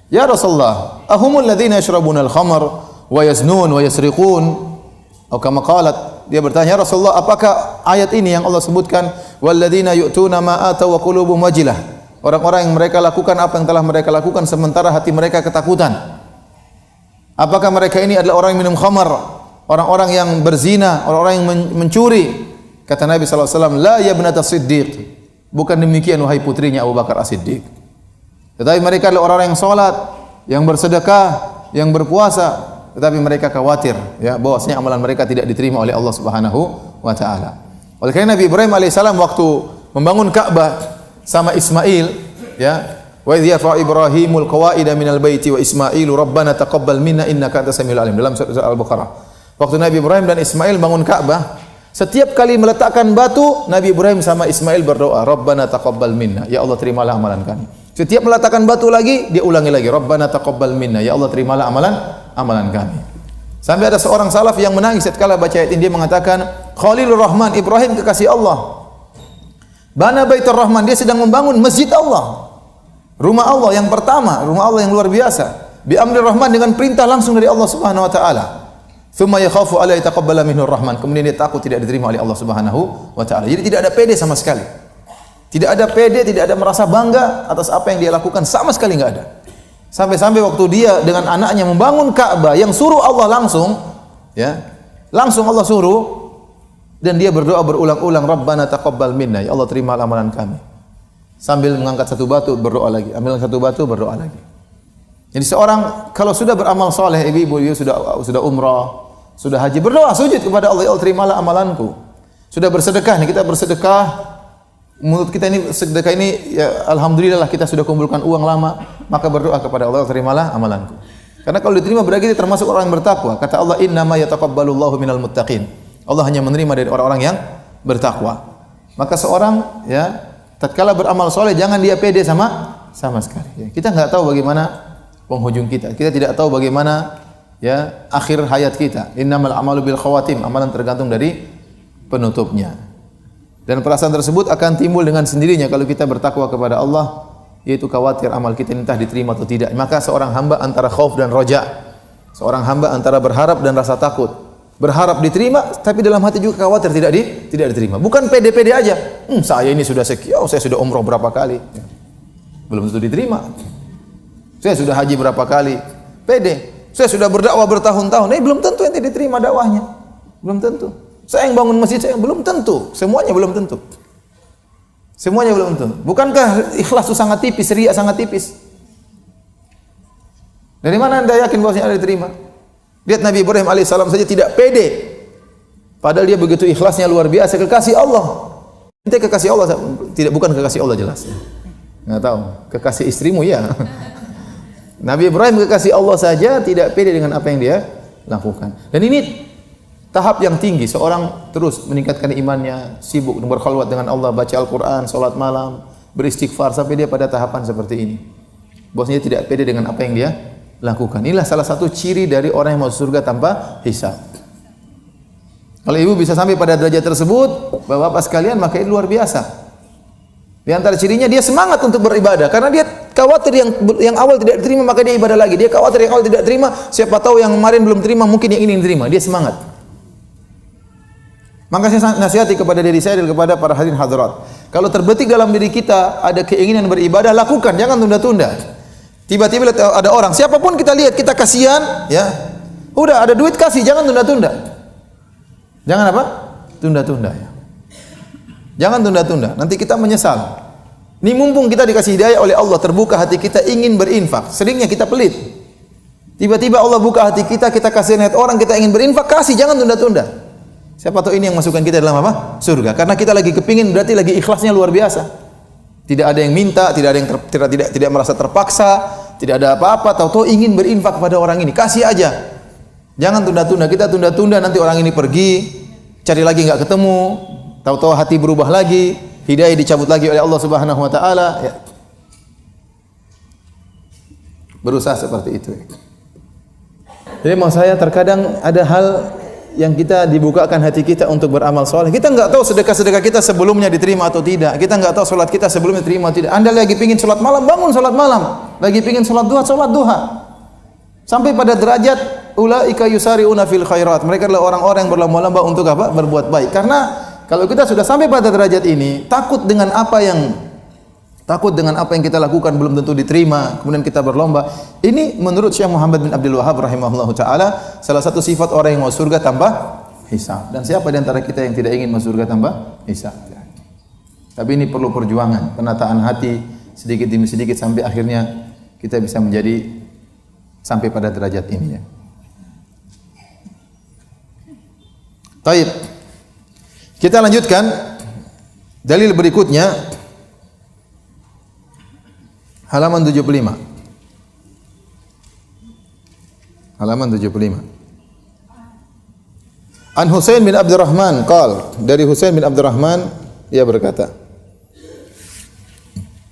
"Ya Rasulullah, ahumul ladzina yashrabuna al-khamr wa yaznun wa yasriqun?" Atau kama qalat, dia bertanya, "Ya Rasulullah, apakah ayat ini yang Allah sebutkan walladzina yu'tuna ma ataw wa qulubuhum wajilah?" Orang-orang yang mereka lakukan apa yang telah mereka lakukan sementara hati mereka ketakutan. Apakah mereka ini adalah orang yang minum khamar, orang-orang yang berzina, orang-orang yang mencuri? Kata Nabi sallallahu alaihi wasallam, "La ya ibnata Siddiq." Bukan demikian wahai putrinya Abu Bakar As-Siddiq. Tetapi mereka adalah orang-orang yang salat, yang bersedekah, yang berpuasa, tetapi mereka khawatir ya bahwasanya amalan mereka tidak diterima oleh Allah Subhanahu wa taala. Oleh karena Nabi Ibrahim alaihissalam waktu membangun Ka'bah sama Ismail ya, wa idh yarfa'u Ibrahimul qawaida minal baiti wa Ismailu rabbana taqabbal minna innaka antas samiul alim dalam surah Al-Baqarah. Waktu Nabi Ibrahim dan Ismail bangun Ka'bah, setiap kali meletakkan batu, Nabi Ibrahim sama Ismail berdoa, Rabbana taqabbal minna, ya Allah terimalah amalan kami. Setiap meletakkan batu lagi, dia ulangi lagi, Rabbana taqabbal minna, ya Allah terimalah amalan kami. Sampai ada seorang salaf yang menangis setelah baca ayat ini, dia mengatakan, Khalilur Rahman, Ibrahim kekasih Allah. Bana Baitur Rahman, dia sedang membangun masjid Allah. Rumah Allah yang pertama, rumah Allah yang luar biasa. Bi amri Rahman, dengan perintah langsung dari Allah Subhanahu wa taala. Thumma yakhafu alla yataqabbala minhu Rahman. Kemudian dia takut tidak diterima oleh Allah Subhanahu wa taala. Jadi tidak ada pede sama sekali. Tidak ada pede, tidak ada merasa bangga atas apa yang dia lakukan, sama sekali enggak ada. Sampai-sampai waktu dia dengan anaknya membangun Ka'bah yang suruh Allah langsung, ya. Langsung Allah suruh dan dia berdoa berulang-ulang, Rabbana taqabbal minna, ya Allah terima amalan kami. Sambil mengangkat satu batu berdoa lagi, ambil satu batu berdoa lagi. Jadi seorang kalau sudah beramal soleh, ibu-ibu sudah umrah, sudah haji, berdoa sujud kepada Allah, ya Allah terimalah amalanku. Sudah bersedekah nih, kita bersedekah, menurut kita ini sedekah ini ya alhamdulillah kita sudah kumpulkan uang lama, maka berdoa kepada Allah, terimalah amalanku. Karena kalau diterima berarti kita termasuk orang yang bertakwa. Kata Allah, innama yataqabbalullahu minal muttaqin. Allah hanya menerima dari orang-orang yang bertakwa. Maka seorang ya tatkala beramal soleh jangan dia pede sama sekali. Ya, kita enggak tahu bagaimana penghujung kita. Kita tidak tahu bagaimana ya akhir hayat kita. Innamal a'malu bil khawatim. Amalan tergantung dari penutupnya. Dan perasaan tersebut akan timbul dengan sendirinya kalau kita bertakwa kepada Allah, yaitu khawatir amal kita entah diterima atau tidak. Maka seorang hamba antara khauf dan roja. Seorang hamba antara berharap dan rasa takut. Berharap diterima, tapi dalam hati juga khawatir tidak diterima. Bukan pede-pede aja. Saya ini sudah sekian, saya sudah umroh berapa kali. Belum tentu diterima. Saya sudah haji berapa kali. Pede. Saya sudah berdakwah bertahun-tahun. Belum tentu ente diterima dakwahnya. Belum tentu. Saya yang bangun masjid, saya belum tentu. Semuanya belum tentu. Semuanya belum tentu. Bukankah ikhlas itu sangat tipis, riya sangat tipis? Dari mana anda yakin bahwasanya ada diterima? Lihat Nabi Ibrahim alaihissalam saja tidak pede. Padahal dia begitu ikhlasnya luar biasa, kekasih Allah. Ente kekasih Allah, bukan kekasih Allah jelas. Enggak tahu. Kekasih istrimu ya. Nabi Ibrahim kekasih Allah saja tidak pede dengan apa yang dia lakukan. Dan ini tahap yang tinggi, seorang terus meningkatkan imannya, sibuk berkhalwat dengan Allah, baca Al-Quran, salat malam, beristighfar sampai dia pada tahapan seperti ini. Bosnya tidak pede dengan apa yang dia lakukan. Inilah salah satu ciri dari orang yang masuk surga tanpa hisab. Kalau ibu bisa sampai pada derajat tersebut, bapak-bapak sekalian, maka itu luar biasa. Di antara cirinya dia semangat untuk beribadah karena dia khawatir yang awal tidak diterima maka dia ibadah lagi. Dia khawatir yang awal tidak terima, siapa tahu yang kemarin belum terima mungkin yang ini diterima. Dia semangat. Maka saya nasihati kepada diri saya dan kepada para hadirin hadirat. Kalau terbetik dalam diri kita ada keinginan beribadah, lakukan, jangan tunda-tunda. Tiba-tiba ada orang, siapapun kita lihat, kita kasihan, ya. Udah ada duit kasih, jangan tunda-tunda. Jangan apa? Tunda-tunda ya. Jangan tunda-tunda, nanti kita menyesal. Ini mumpung kita dikasih hidayah oleh Allah, terbuka hati kita ingin berinfak. Seringnya kita pelit. Tiba-tiba Allah buka hati kita, kita kasihan lihat orang, kita ingin berinfak, kasih, jangan tunda-tunda. Siapa tahu ini yang masukkan kita dalam apa? Surga. Karena kita lagi kepingin, berarti lagi ikhlasnya luar biasa. Tidak ada yang minta, tidak ada yang tidak merasa terpaksa, tidak ada apa-apa, tahu-tahu ingin berinfak kepada orang ini. Kasih aja. Jangan tunda-tunda. Kita tunda-tunda nanti orang ini pergi, cari lagi enggak ketemu, tahu-tahu hati berubah lagi, hidayah dicabut lagi oleh Allah Subhanahu wa taala, ya. berusaha seperti itu. Jadi maksud saya terkadang ada hal yang kita dibukakan hati kita untuk beramal soleh. Kita enggak tahu sedekah-sedekah kita sebelumnya diterima atau tidak. Kita enggak tahu salat kita sebelumnya diterima atau tidak. Anda lagi pingin salat malam, bangun salat malam. Lagi pingin salat duha. Sampai pada derajat ulaika yusari'una fil khairat. Mereka adalah orang-orang yang berlomba-lomba untuk apa? Berbuat baik. Karena kalau kita sudah sampai pada derajat ini, takut dengan apa yang kita lakukan belum tentu diterima, kemudian kita berlomba. Ini menurut Syekh Muhammad bin Abdul Wahhab rahimahullahu taala salah satu sifat orang yang mau surga tanpa hisab. Dan siapa di antara kita yang tidak ingin masuk surga tanpa hisab? Tapi ini perlu perjuangan, penataan hati sedikit demi sedikit sampai akhirnya kita bisa menjadi sampai pada derajat ini ya. Baik. Kita lanjutkan dalil berikutnya. Halaman 75. Halaman 75. An Husain bin Abdurrahman qal, dari Husain bin Abdurrahman ia berkata.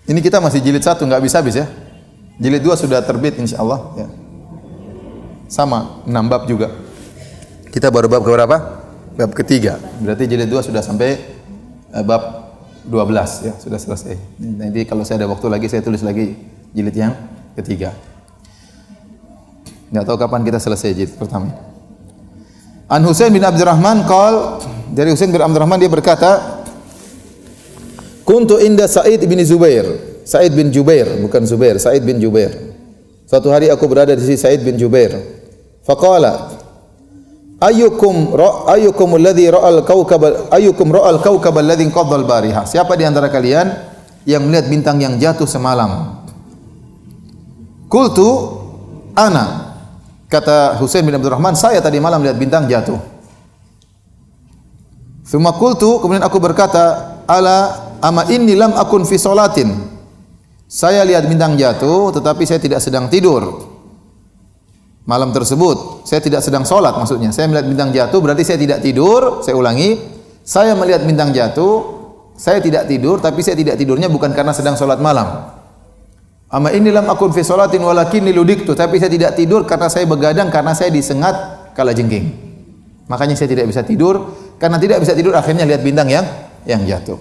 Ini kita masih jilid 1 enggak habis-habis ya. Jilid 2 sudah terbit insyaallah ya. Sama 6 bab juga. Kita baru bab keberapa? Bab ketiga. Berarti jilid 2 sudah sampai bab 12 ya, sudah selesai. Nanti kalau saya ada waktu lagi saya tulis lagi jilid yang ketiga. Enggak tahu kapan kita selesai jilid pertama. An Husain bin Abdurrahman qal, dari Husain bin Abdurrahman dia berkata, kuntu inda Sa'id bin Zubair. Sa'id bin Jubair, bukan Zubair, Sa'id bin Jubair. Suatu hari aku berada di sisi Sa'id bin Jubair. Faqala ayyukum alladhi ra'al kawkab alladhi qadha al-bariha. Siapa di antara kalian yang melihat bintang yang jatuh semalam? Qultu ana. Kata Husain bin Abdurrahman, saya tadi malam lihat bintang jatuh. Tsumma qultu, kemudian aku berkata, ama inni lam akun fi sholatin. Saya lihat bintang jatuh tetapi saya tidak sedang tidur. Malam tersebut saya tidak sedang sholat, maksudnya saya melihat bintang jatuh berarti saya tidak tidur. Saya ulangi, saya melihat bintang jatuh, saya tidak tidur, tapi saya tidak tidurnya bukan karena sedang sholat malam. Ama inni lam akun fi sholatin walakinni ludiktu, tapi saya tidak tidur karena saya begadang, karena saya disengat kalajengking. Makanya saya tidak bisa tidur, karena tidak bisa tidur akhirnya lihat bintang yang jatuh.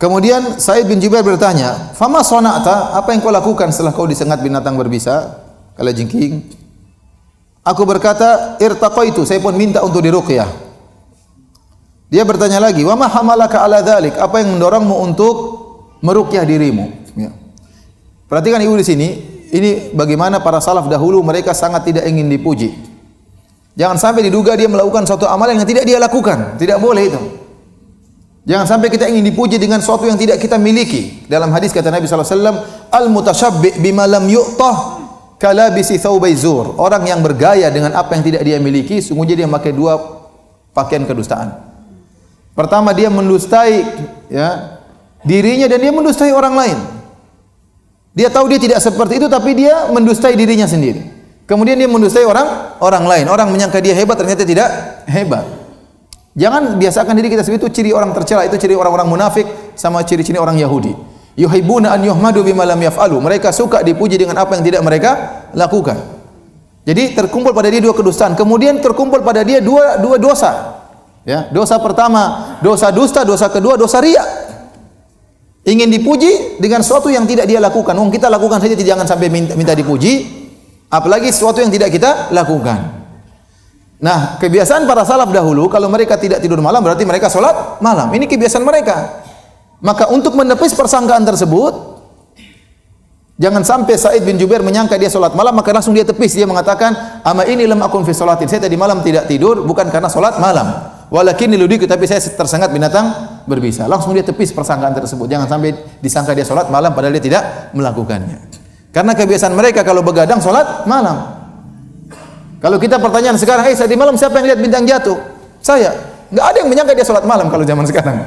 Kemudian Sa'id bin Jubair bertanya, "Fama sona'ta? Apa yang kau lakukan setelah kau disengat binatang berbisa, kalajengking?" Aku berkata, "Irtaqaitu, saya pun minta untuk diruqyah." Dia bertanya lagi, "Wa ma hamalaka ala dzalik? Apa yang mendorongmu untuk meruqyah dirimu?" Ya. Perhatikan ibu di sini, ini bagaimana para salaf dahulu mereka sangat tidak ingin dipuji. Jangan sampai diduga dia melakukan suatu amalan yang tidak dia lakukan, tidak boleh itu. Jangan sampai kita ingin dipuji dengan sesuatu yang tidak kita miliki. Dalam hadis kata Nabi sallallahu alaihi wasallam, "Al-mutasyabbi' bima lam yu'tah kalabisi thawbai zur." Orang yang bergaya dengan apa yang tidak dia miliki, sungguhnya dia memakai dua pakaian kedustaan. Pertama, dia mendustai ya, dirinya dan dia mendustai orang lain. Dia tahu dia tidak seperti itu tapi dia mendustai dirinya sendiri. Kemudian dia mendustai orang lain. Orang menyangka dia hebat ternyata tidak hebat. Jangan biasakan diri kita seperti itu, ciri orang tercela, itu ciri orang-orang munafik sama ciri-ciri orang Yahudi. Yuhibbuna an yuhmadu bima lam yaf'alu. Mereka suka dipuji dengan apa yang tidak mereka lakukan. Jadi terkumpul pada dia dua kedustaan, kemudian terkumpul pada dia dua dosa. Ya, dosa pertama, dosa dusta, dosa kedua, dosa riya. Ingin dipuji dengan sesuatu yang tidak dia lakukan. Wong kita lakukan saja, jangan sampai minta dipuji, apalagi sesuatu yang tidak kita lakukan. Nah, kebiasaan para salaf dahulu, kalau mereka tidak tidur malam berarti mereka sholat malam. Ini kebiasaan mereka. Maka untuk menepis persangkaan tersebut, jangan sampai Sa'id bin Jubair menyangka dia sholat malam, maka langsung dia tepis. Dia mengatakan, "Ama ini lam akun fi sholatin." Saya tadi malam tidak tidur bukan karena sholat malam. Walakinni ludiku, tapi saya tersengat binatang berbisa. Langsung dia tepis persangkaan tersebut. Jangan sampai disangka dia sholat malam padahal dia tidak melakukannya. Karena kebiasaan mereka kalau begadang sholat malam. Kalau kita pertanyaan sekarang, tadi malam siapa yang lihat bintang jatuh? Saya. Enggak ada yang menyangka dia sholat malam kalau zaman sekarang.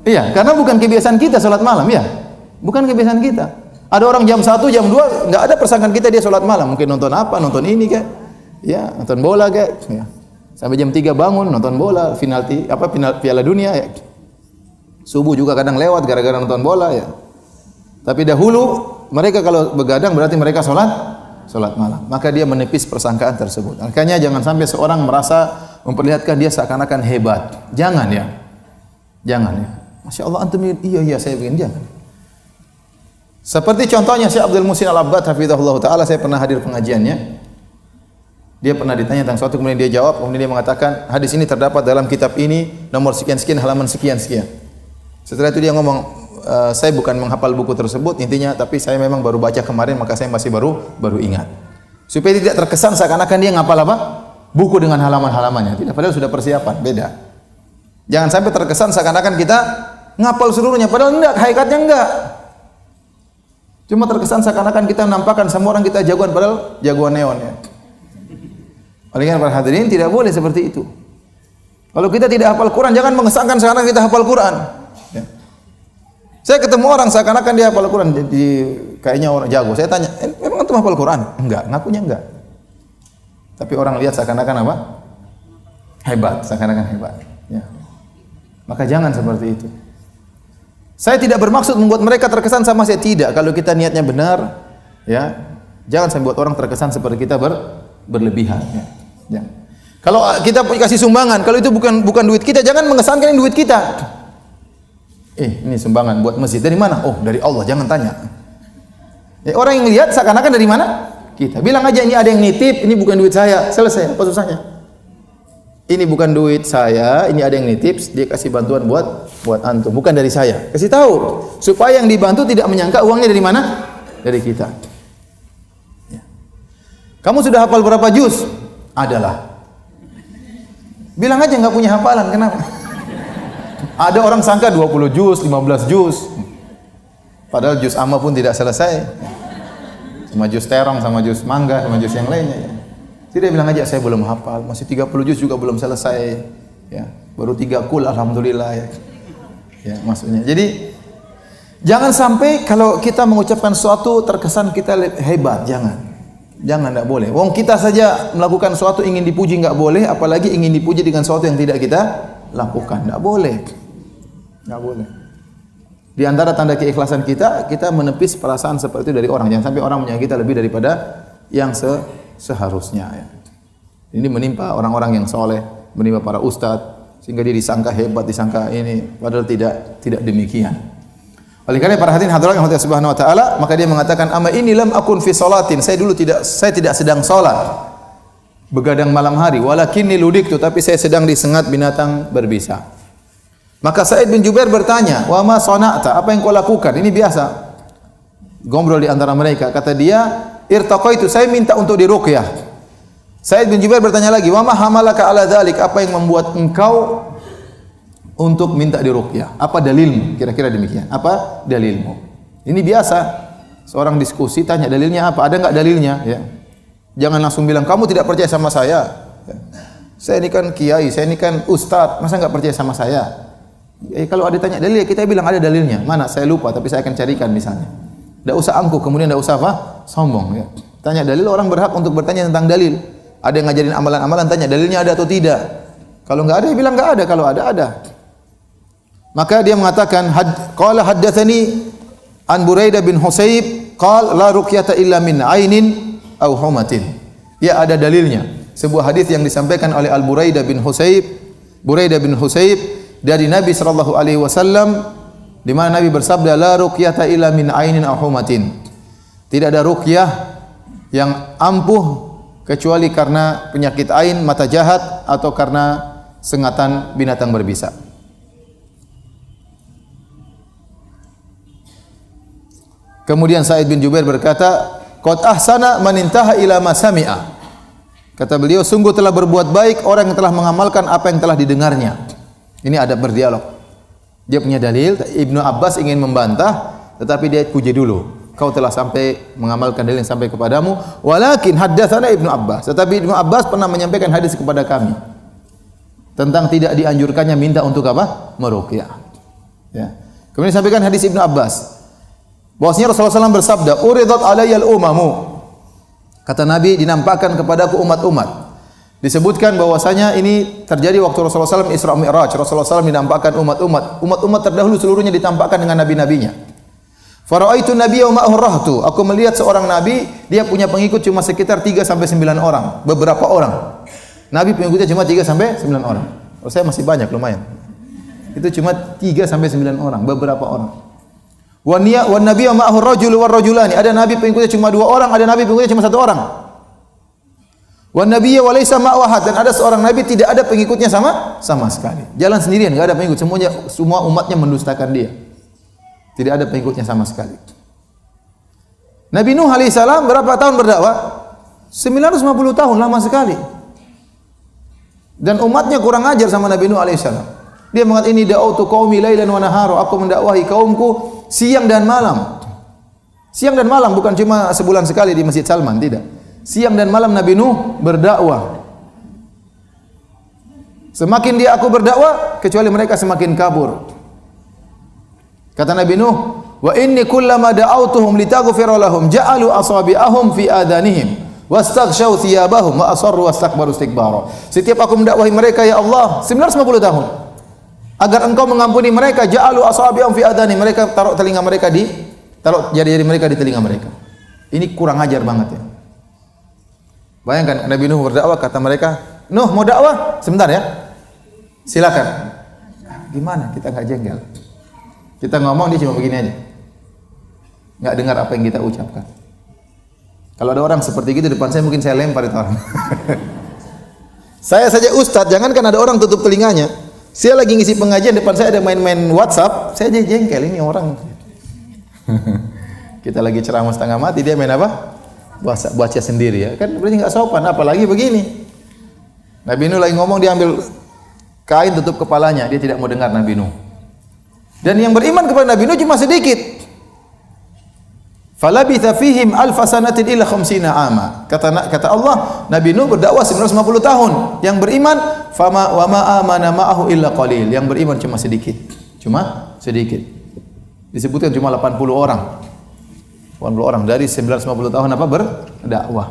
Iya, karena bukan kebiasaan kita sholat malam, ya. Bukan kebiasaan kita. Ada orang jam 1, jam 2, enggak ada persangkaan kita dia sholat malam. Mungkin nonton apa, nonton ini kayak, ya, nonton bola kayak, ya. Sampai jam 3 bangun nonton bola, final Piala Dunia, ya. Subuh juga kadang lewat gara-gara nonton bola, ya. Tapi dahulu mereka kalau begadang berarti mereka salat malam. Maka dia menepis persangkaan tersebut. Makanya jangan sampai seorang merasa memperlihatkan dia seakan-akan hebat. Jangan ya. Jangan ya. Masya Allah antum iya saya begini, jangan. Seperti contohnya Syekh Abdul Muhsin Al-Abbad hafizahullah taala, saya pernah hadir pengajiannya. Dia pernah ditanya tentang suatu, kemudian dia jawab, kemudian dia mengatakan hadis ini terdapat dalam kitab ini nomor sekian-sekian halaman sekian-sekian. Setelah itu dia ngomong, saya bukan menghafal buku tersebut intinya, tapi saya memang baru baca kemarin, maka saya masih baru ingat. Supaya tidak terkesan seakan-akan dia ngapal apa? Buku dengan halaman-halamannya. Tidak, padahal sudah persiapan, beda. Jangan sampai terkesan seakan-akan kita ngapal seluruhnya, padahal enggak, hakikatnya enggak. Cuma terkesan seakan-akan kita menampakkan semua orang kita jagoan, padahal jagoan neon ya. Oleh karena para hadirin tidak boleh seperti itu. Kalau kita tidak hafal Quran, jangan mengesankan seakan-akan kita hafal Quran. Ya. Saya ketemu orang seakan-akan dia hafal Quran, jadi kayaknya orang jago. Saya tanya, memang antum hafal Quran? Enggak, ngakunya enggak. Tapi orang lihat seakan-akan apa? Hebat, seakan-akan hebat. Ya. Maka jangan seperti itu. Saya tidak bermaksud membuat mereka terkesan sama saya, tidak. Kalau kita niatnya benar, ya, jangan sampai buat orang terkesan seperti kita berlebihan. Ya. Ya. Kalau kita kasih sumbangan, kalau itu bukan duit kita, jangan mengesankan ini duit kita. Ini sumbangan buat masjid. Dari mana? Oh, dari Allah. Jangan tanya. Orang yang lihat seakan-akan dari mana? Kita. Bilang aja ini ada yang nitip, ini bukan duit saya. Selesai. Apa susahnya? Ini bukan duit saya, ini ada yang nitip, dia kasih bantuan buat antum, bukan dari saya. Kasih tahu supaya yang dibantu tidak menyangka uangnya dari mana? Dari kita. Ya. Kamu sudah hafal berapa juz? Adalah. Bilang aja nggak punya hafalan, kenapa? Ada orang sangka 20 juz, 15 juz. Padahal juz amma pun tidak selesai. Sama juz terong, sama juz mangga, sama juz yang lainnya ya. Tidak, bilang aja saya belum hafal, masih 30 juz juga belum selesai. Ya, baru 3 kul alhamdulillah ya. Ya, maksudnya. Jadi jangan sampai kalau kita mengucapkan sesuatu terkesan kita hebat, jangan. Jangan, enggak boleh. Wong kita saja melakukan sesuatu ingin dipuji enggak boleh, apalagi ingin dipuji dengan sesuatu yang tidak kita lakukan. Enggak boleh. Enggak boleh. Di antara tanda keikhlasan kita menepis perasaan seperti itu dari orang. Jangan sampai orang menyayangi kita lebih daripada yang seharusnya ya. Ini menimpa orang-orang yang soleh, menimpa para ustadz, sehingga dia disangka hebat, disangka ini, padahal tidak demikian. Oleh karena para hadirin hadirat yang Allah Subhanahu wa taala, maka dia mengatakan, "Ama inni lam akun fi salatin." Saya tidak sedang salat. Begadang malam hari, walakinni ludiktu, tapi saya sedang disengat binatang berbisa. Maka Sa'id bin Jubair bertanya, "Wa ma sana'ta?" Apa yang kau lakukan? Ini biasa. Ngobrol di antara mereka. Kata dia, "Irtaqaitu," saya minta untuk diruqyah. Sa'id bin Jubair bertanya lagi, "Wa ma hamalaka ala dzalik?" Apa yang membuat engkau untuk minta diruqyah? Apa dalilmu? Kira-kira demikian. Apa dalilmu? Ini biasa. Seorang diskusi tanya dalilnya apa? Ada enggak dalilnya? Ya. Jangan langsung bilang kamu tidak percaya sama saya. Ya. Saya ini kan kiai, saya ini kan ustaz, masa enggak percaya sama saya? Kalau ada tanya dalil, kita bilang ada dalilnya. Mana? Saya lupa, tapi saya akan carikan misalnya. Enggak usah angkuh, kemudian enggak usah apa? Sombong ya. Tanya dalil, orang berhak untuk bertanya tentang dalil. Ada yang ngajarin amalan-amalan, tanya dalilnya ada atau tidak. Kalau enggak ada, ya bilang enggak ada. Kalau ada. Maka dia mengatakan, qala haddatsani an Buraidah bin Husayb qala la ruqyata illa min ainin aw humatin. Ya, ada dalilnya. Sebuah hadis yang disampaikan oleh Al-Buraidah bin Husayb, dari Nabi sallallahu alaihi wasallam, di mana Nabi bersabda, la ruqyata illa min ainin aw humatin. Tidak ada ruqyah yang ampuh kecuali karena penyakit ain, mata jahat, atau karena sengatan binatang berbisa. Kemudian Sa'id bin Jubair berkata, "Qad ahsana man intaha ila ma sami'a." Kata beliau, sungguh telah berbuat baik orang yang telah mengamalkan apa yang telah didengarnya. Ini adab berdialog. Dia punya dalil, Ibnu Abbas ingin membantah, tetapi dia puji dulu. Kau telah sampai mengamalkan dalil yang sampai kepadamu, walakin haddatsana Ibnu Abbas. Tetapi Ibnu Abbas pernah menyampaikan hadis kepada kami tentang tidak dianjurkannya minta untuk apa? Meruqyah. Ya. Kemudian sampaikan hadis Ibnu Abbas. Bahwasanya Rasulullah SAW bersabda, "Uridat alayyal umamu." Kata Nabi, dinampakkan kepadaku umat-umat. Disebutkan bahwasanya ini terjadi waktu Rasulullah SAW Isra Mi'raj. Rasulullah SAW dinampakkan umat-umat. Umat-umat terdahulu seluruhnya ditampakkan dengan nabi-nabinya. Faraitu nabiyya wa ma'ahu rahtu. Aku melihat seorang nabi, dia punya pengikut cuma sekitar 3 sampai 9 orang, beberapa orang. Nabi pengikutnya cuma 3 sampai 9 orang. Oh, saya masih banyak lumayan. Itu cuma 3 sampai 9 orang, beberapa orang. Wa nabiyyu ma'ahu rajul wa rajulani. Ada nabi pengikutnya cuma 2 orang, ada nabi pengikutnya cuma 1 orang. Wa nabiyyu wa laysa ma'ahu ahad, dan ada seorang nabi tidak ada pengikutnya sama sekali. Jalan sendirian, enggak ada pengikut, semua umatnya mendustakan dia. Tidak ada pengikutnya sama sekali. Nabi Nuh alaihissalam berapa tahun berdakwah? 950 tahun, lama sekali. Dan umatnya kurang ajar sama Nabi Nuh alaihissalam. Dia mengatakan ini da'autu qaumi lailan wa nahara, aku mendakwahi kaumku siang dan malam. Siang dan malam, bukan cuma sebulan sekali di Masjid Salman, tidak. Siang dan malam Nabi Nuh berdakwah. Semakin dia aku berdakwah, kecuali mereka semakin kabur. Kata Nabi Nuh, wa inni kullama da'awtuhum litaghfira lahum ja'alu asabi'ahum fi adanihim wastaghshaw thiyabahum wa asarru wastakbaru istikbara. Setiap aku mendakwahi mereka, ya Allah, 950 tahun, agar engkau mengampuni mereka, ja'alu asabi'ahum fi adanihim, mereka taruh jari-jari mereka di telinga mereka. Ini kurang ajar banget ya. Bayangkan Nabi Nuh berdakwah, kata mereka, Nuh mau dakwah? Sebentar ya. Silakan. Gimana? Kita enggak jengkel. Kita ngomong dia cuma begini aja. Enggak dengar apa yang kita ucapkan. Kalau ada orang seperti itu depan saya, mungkin saya lempar itu orang. Saya saja ustadz, jangankan ada orang tutup telinganya. Saya lagi ngisi pengajian, depan saya ada main-main WhatsApp, saya aja jengkel, ini orang. Kita lagi ceramah setengah mati, dia main apa? Baca sendiri ya. Kan berarti enggak sopan, apalagi begini. Nabi Nuh lagi ngomong, dia ambil kain tutup kepalanya, dia tidak mau dengar Nabi Nuh. Dan yang beriman kepada Nabi Nuh cuma sedikit. Falabitha fihim alfa sanatin illa khamsina ama. Kata Allah, Nabi Nuh berdakwah 950 tahun. Yang beriman wa ma amana ma'ahu illa qalil. Yang beriman cuma sedikit. Cuma sedikit. Disebutkan cuma 80 orang. 80 orang dari 950 tahun apa berdakwah.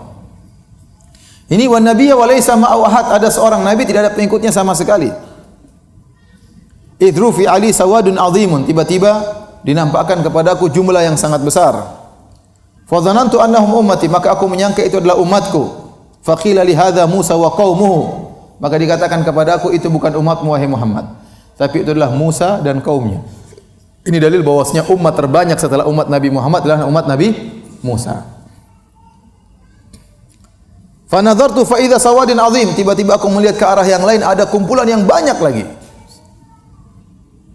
Ini wan nabiyya wa laysa ma'ahu ahad, ada seorang nabi tidak ada pengikutnya sama sekali. Idru fi ali sawadun azimun, tiba-tiba dinampakkan kepadaku jumlah yang sangat besar. Fa dhanantu annahum ummati, maka aku menyangka itu adalah umatku. Fa qila li hadza Musa wa qaumuhu, maka dikatakan kepadaku itu bukan umatmu wahai Muhammad, tapi itu adalah Musa dan kaumnya. Ini dalil bahwasanya umat terbanyak setelah umat Nabi Muhammad adalah umat Nabi Musa. Fa nadhartu fa idza sawadin azim, tiba-tiba aku melihat ke arah yang lain ada kumpulan yang banyak lagi.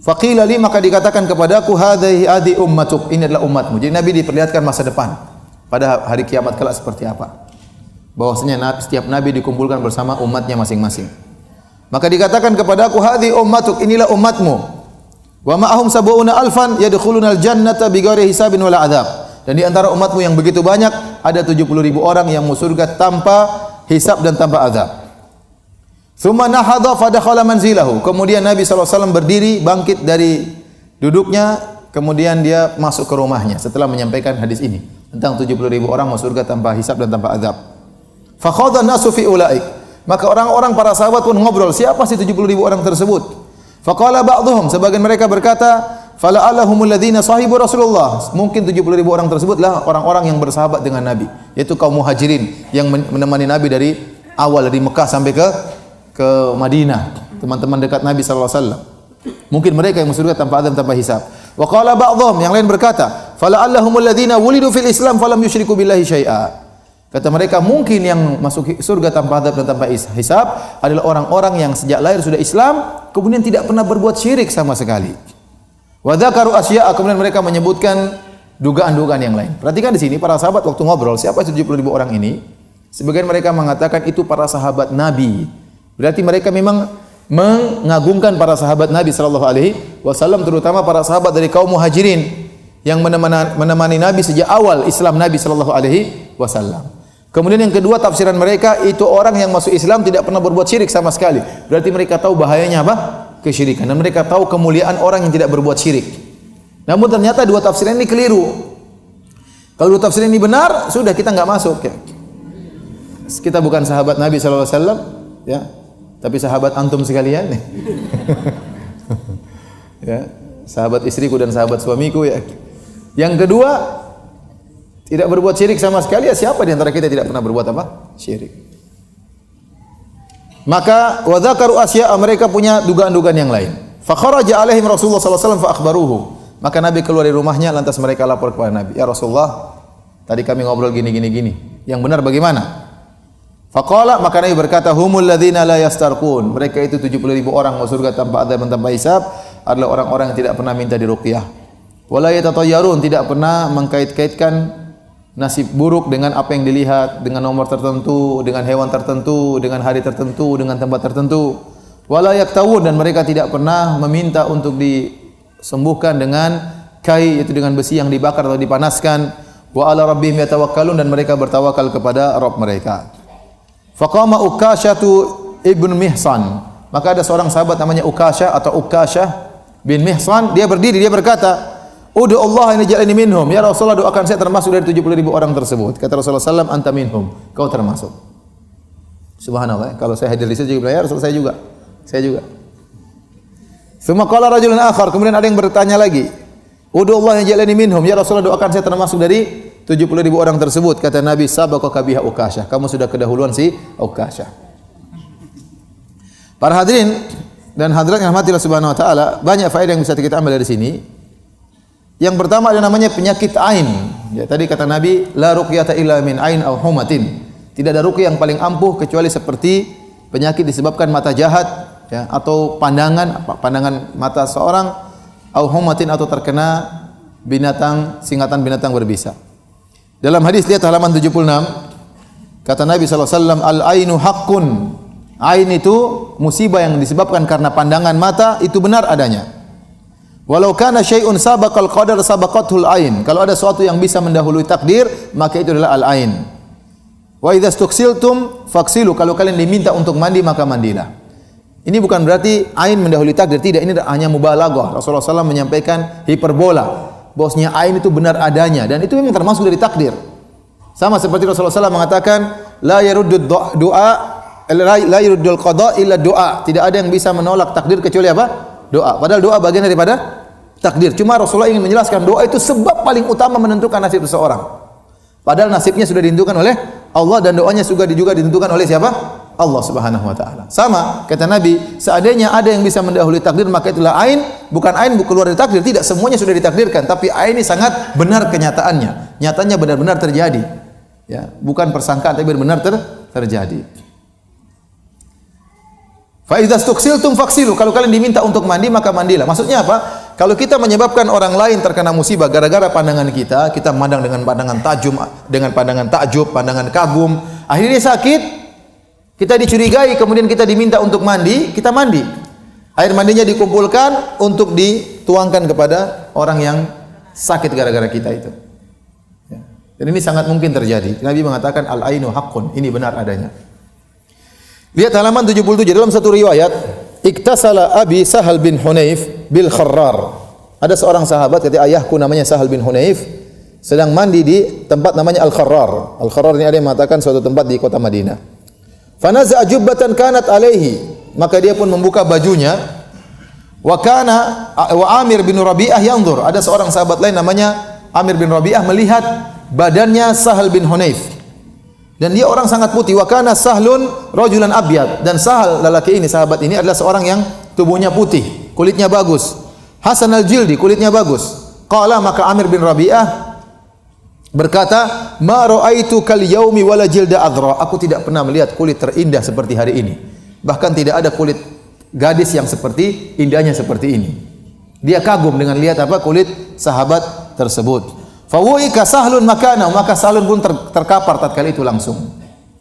Faqila li, maka dikatakan kepadaku hadhi ummatuk, ini adalah umatmu. Jadi Nabi diperlihatkan masa depan pada hari kiamat kelak seperti apa. Bahwasanya setiap nabi dikumpulkan bersama umatnya masing-masing. Maka dikatakan kepadaku hadhi ummatuk, inilah umatmu. Wa ma'ahum sab'una alfan yadkhuluna al-jannata bighairi hisabin wala adzab. Dan di antara umatmu yang begitu banyak ada 70.000 orang yang masuk surga tanpa hisab dan tanpa azab. Tsumma nahadha fadakhala manzilahu. Kemudian Nabi SAW berdiri, bangkit dari duduknya, kemudian dia masuk ke rumahnya setelah menyampaikan hadis ini tentang 70.000 orang masuk surga tanpa hisab dan tanpa azab. Fa khadha an-nasu fi ulaik. Maka orang-orang para sahabat pun ngobrol, siapa sih 70.000 orang tersebut? Fa qala ba'dhum, sebagian mereka berkata, fala'allahumul ladzina sahibu Rasulullah. Mungkin 70.000 orang tersebutlah orang-orang yang bersahabat dengan Nabi, yaitu kaum Muhajirin yang menemani Nabi dari awal, dari Mekah sampai ke Madinah, teman-teman dekat Nabi sallallahu alaihi wasallam. Mungkin mereka yang masuk surga tanpa azab, tanpa hisab. Wa qala ba'dhum, yang lain berkata, fala'allahumul ladzina wulidu fil Islam falam yusyriku billahi syai'a. Kata mereka, mungkin yang masuk surga tanpa azab dan tanpa hisab adalah orang-orang yang sejak lahir sudah Islam, kemudian tidak pernah berbuat syirik sama sekali. Wa dzakaru asya'a, kemudian mereka menyebutkan dugaan-dugaan yang lain. Perhatikan di sini para sahabat waktu ngobrol, siapa 70.000 orang ini? Sebagian mereka mengatakan itu para sahabat Nabi. Berarti mereka memang mengagungkan para sahabat Nabi sallallahu alaihi wasallam, terutama para sahabat dari kaum Muhajirin yang menemani Nabi sejak awal Islam Nabi sallallahu alaihi wasallam. Kemudian yang kedua, tafsiran mereka itu orang yang masuk Islam tidak pernah berbuat syirik sama sekali. Berarti mereka tahu bahayanya apa? Kesyirikan, dan mereka tahu kemuliaan orang yang tidak berbuat syirik. Namun ternyata dua tafsiran ini keliru. Kalau dua tafsiran ini benar, sudah kita enggak masuk ya. Kita bukan sahabat Nabi sallallahu alaihi wasallam ya. Tapi sahabat antum sekalian nih. Ya, sahabat istriku dan sahabat suamiku ya. Yang kedua, tidak berbuat syirik sama sekali. Ya, siapa di antara kita tidak pernah berbuat apa? Syirik. Maka wa dzakaru asya, mereka punya dugaan-dugaan yang lain. Fa kharaja alaihim Rasulullah sallallahu alaihi wasallam fa akhbaruhu. Maka Nabi keluar dari rumahnya, lantas mereka lapor kepada Nabi, "Ya Rasulullah, tadi kami ngobrol gini. Yang benar bagaimana?" Faqala, maka Nabi berkata, "Humul ladzina la yastarqun." Mereka itu 70.000 orang masuk surga tanpa adab dan tanpa hisab adalah orang-orang yang tidak pernah minta diruqyah. Wala yatatayyarun, tidak pernah mengkait-kaitkan nasib buruk dengan apa yang dilihat, dengan nomor tertentu, dengan hewan tertentu, dengan hari tertentu, dengan tempat tertentu. Wala yaktawun, dan mereka tidak pernah meminta untuk disembuhkan dengan kai, yaitu dengan besi yang dibakar atau dipanaskan. Wa ala rabbihim yatawakkalun, dan mereka bertawakal kepada Rabb mereka. Faqama Ukashatu ibn Mihsan, maka ada seorang sahabat namanya Ukashah atau Ukashah bin Mihsan, dia berdiri, dia berkata, "Udu Allah an yaj'alni minhum." Ya Rasulullah, doakan saya termasuk dari 70.000 orang tersebut. Kata Rasulullah sallallahu alaihi wasallam, "Anta minhum." Kau termasuk. Subhanallah, kalau saya hadir di situ juga, ya Rasul, saya juga. Tsumma qala rajulun akhar, kemudian ada yang bertanya lagi, "Udu Allah an yaj'alni minhum." Ya Rasulullah, doakan saya termasuk dari 70.000 orang tersebut. Kata Nabi, "Sabaqaka biha Ukashah." Kamu sudah kedahuluan si Ukashah. Para hadirin dan hadirat yang rahmatillah subhanahu wa ta'ala, banyak faedah yang bisa kita ambil dari sini. Yang pertama ada namanya penyakit ain. Ya, tadi kata Nabi, "La ruqyata illa min ain aw humatin." Tidak ada ruqyah yang paling ampuh kecuali seperti penyakit disebabkan mata jahat, ya, atau pandangan mata seorang, aw humatin, atau terkena binatang, singatan binatang berbisa. Dalam hadis lihat halaman 76, kata Nabi sallallahu alaihi wasallam, "Al-ainu haqqun." Ain itu musibah yang disebabkan karena pandangan mata, itu benar adanya. Walau kana syai'un sabaqal qadar sabaqatul ain. Kalau ada sesuatu yang bisa mendahului takdir, maka itu adalah al-ain. Wa idza stuksiltum faksilu. Kalau kalian diminta untuk mandi, maka mandilah. Ini bukan berarti ain mendahului takdir, tidak. Ini hanya mubalaghah. Rasulullah SAW menyampaikan hiperbola. Bahwasanya ain itu benar adanya, dan itu memang termasuk dari takdir. Sama seperti Rasulullah SAW mengatakan, la yaruddud doa, la yaruddul qada illa doa. Tidak ada yang bisa menolak takdir kecuali apa? Doa. Padahal doa bagian daripada takdir. Cuma Rasulullah ingin menjelaskan doa itu sebab paling utama menentukan nasib seseorang. Padahal nasibnya sudah ditentukan oleh Allah, dan doanya juga ditentukan oleh siapa? Allah Subhanahu wa taala. Sama kata Nabi, seandainya ada yang bisa mendahului takdir, maka itulah ain. Bukan ain keluar dari takdir, tidak, semuanya sudah ditakdirkan, tapi ain ini sangat benar kenyataannya. Nyatanya benar-benar terjadi. Ya, bukan persangkaan, tapi benar-benar terjadi. Fa idza stuksiltum faksilu. Kalau kalian diminta untuk mandi, maka mandilah. Maksudnya apa? Kalau kita menyebabkan orang lain terkena musibah gara-gara pandangan kita memandang dengan pandangan tajum, dengan pandangan takjub, pandangan kagum, akhirnya sakit, kita dicurigai, kemudian kita diminta untuk mandi, kita mandi. Air mandinya dikumpulkan untuk dituangkan kepada orang yang sakit gara-gara kita itu. Ya. Dan ini sangat mungkin terjadi. Nabi mengatakan al-ainu haqqun, ini benar adanya. Lihat halaman 77, dalam satu riwayat, iktasala Abi Sahal bin Hunayf bil Kharrar. Ada seorang sahabat, kata ayahku namanya Sahal bin Hunayf, sedang mandi di tempat namanya Al-Kharrar. Al-Kharrar ini ada yang mengatakan suatu tempat di kota Madinah. Fanaza'a jubbatan kanat alaihi, maka dia pun membuka bajunya. Wa Amir bin Rabi'ah yanzur. Ada seorang sahabat lain namanya Amir bin Rabi'ah melihat badannya Sahal bin Hunayf. Dan dia orang sangat putih. Wa kana Sahlun rajulan abyad. Dan Sahal, lelaki ini, sahabat ini adalah seorang yang tubuhnya putih, kulitnya bagus. Hasan al-jildi, kulitnya bagus. Qala, maka Amir bin Rabi'ah berkata, "Ma ra'aitu kal yaumi wala jilda adra." Aku tidak pernah melihat kulit terindah seperti hari ini. Bahkan tidak ada kulit gadis yang seperti indahnya seperti ini. Dia kagum dengan lihat apa? Kulit sahabat tersebut. Fa wuika Sahlun makana, maka Sahlun pun terkapar tatkala itu langsung.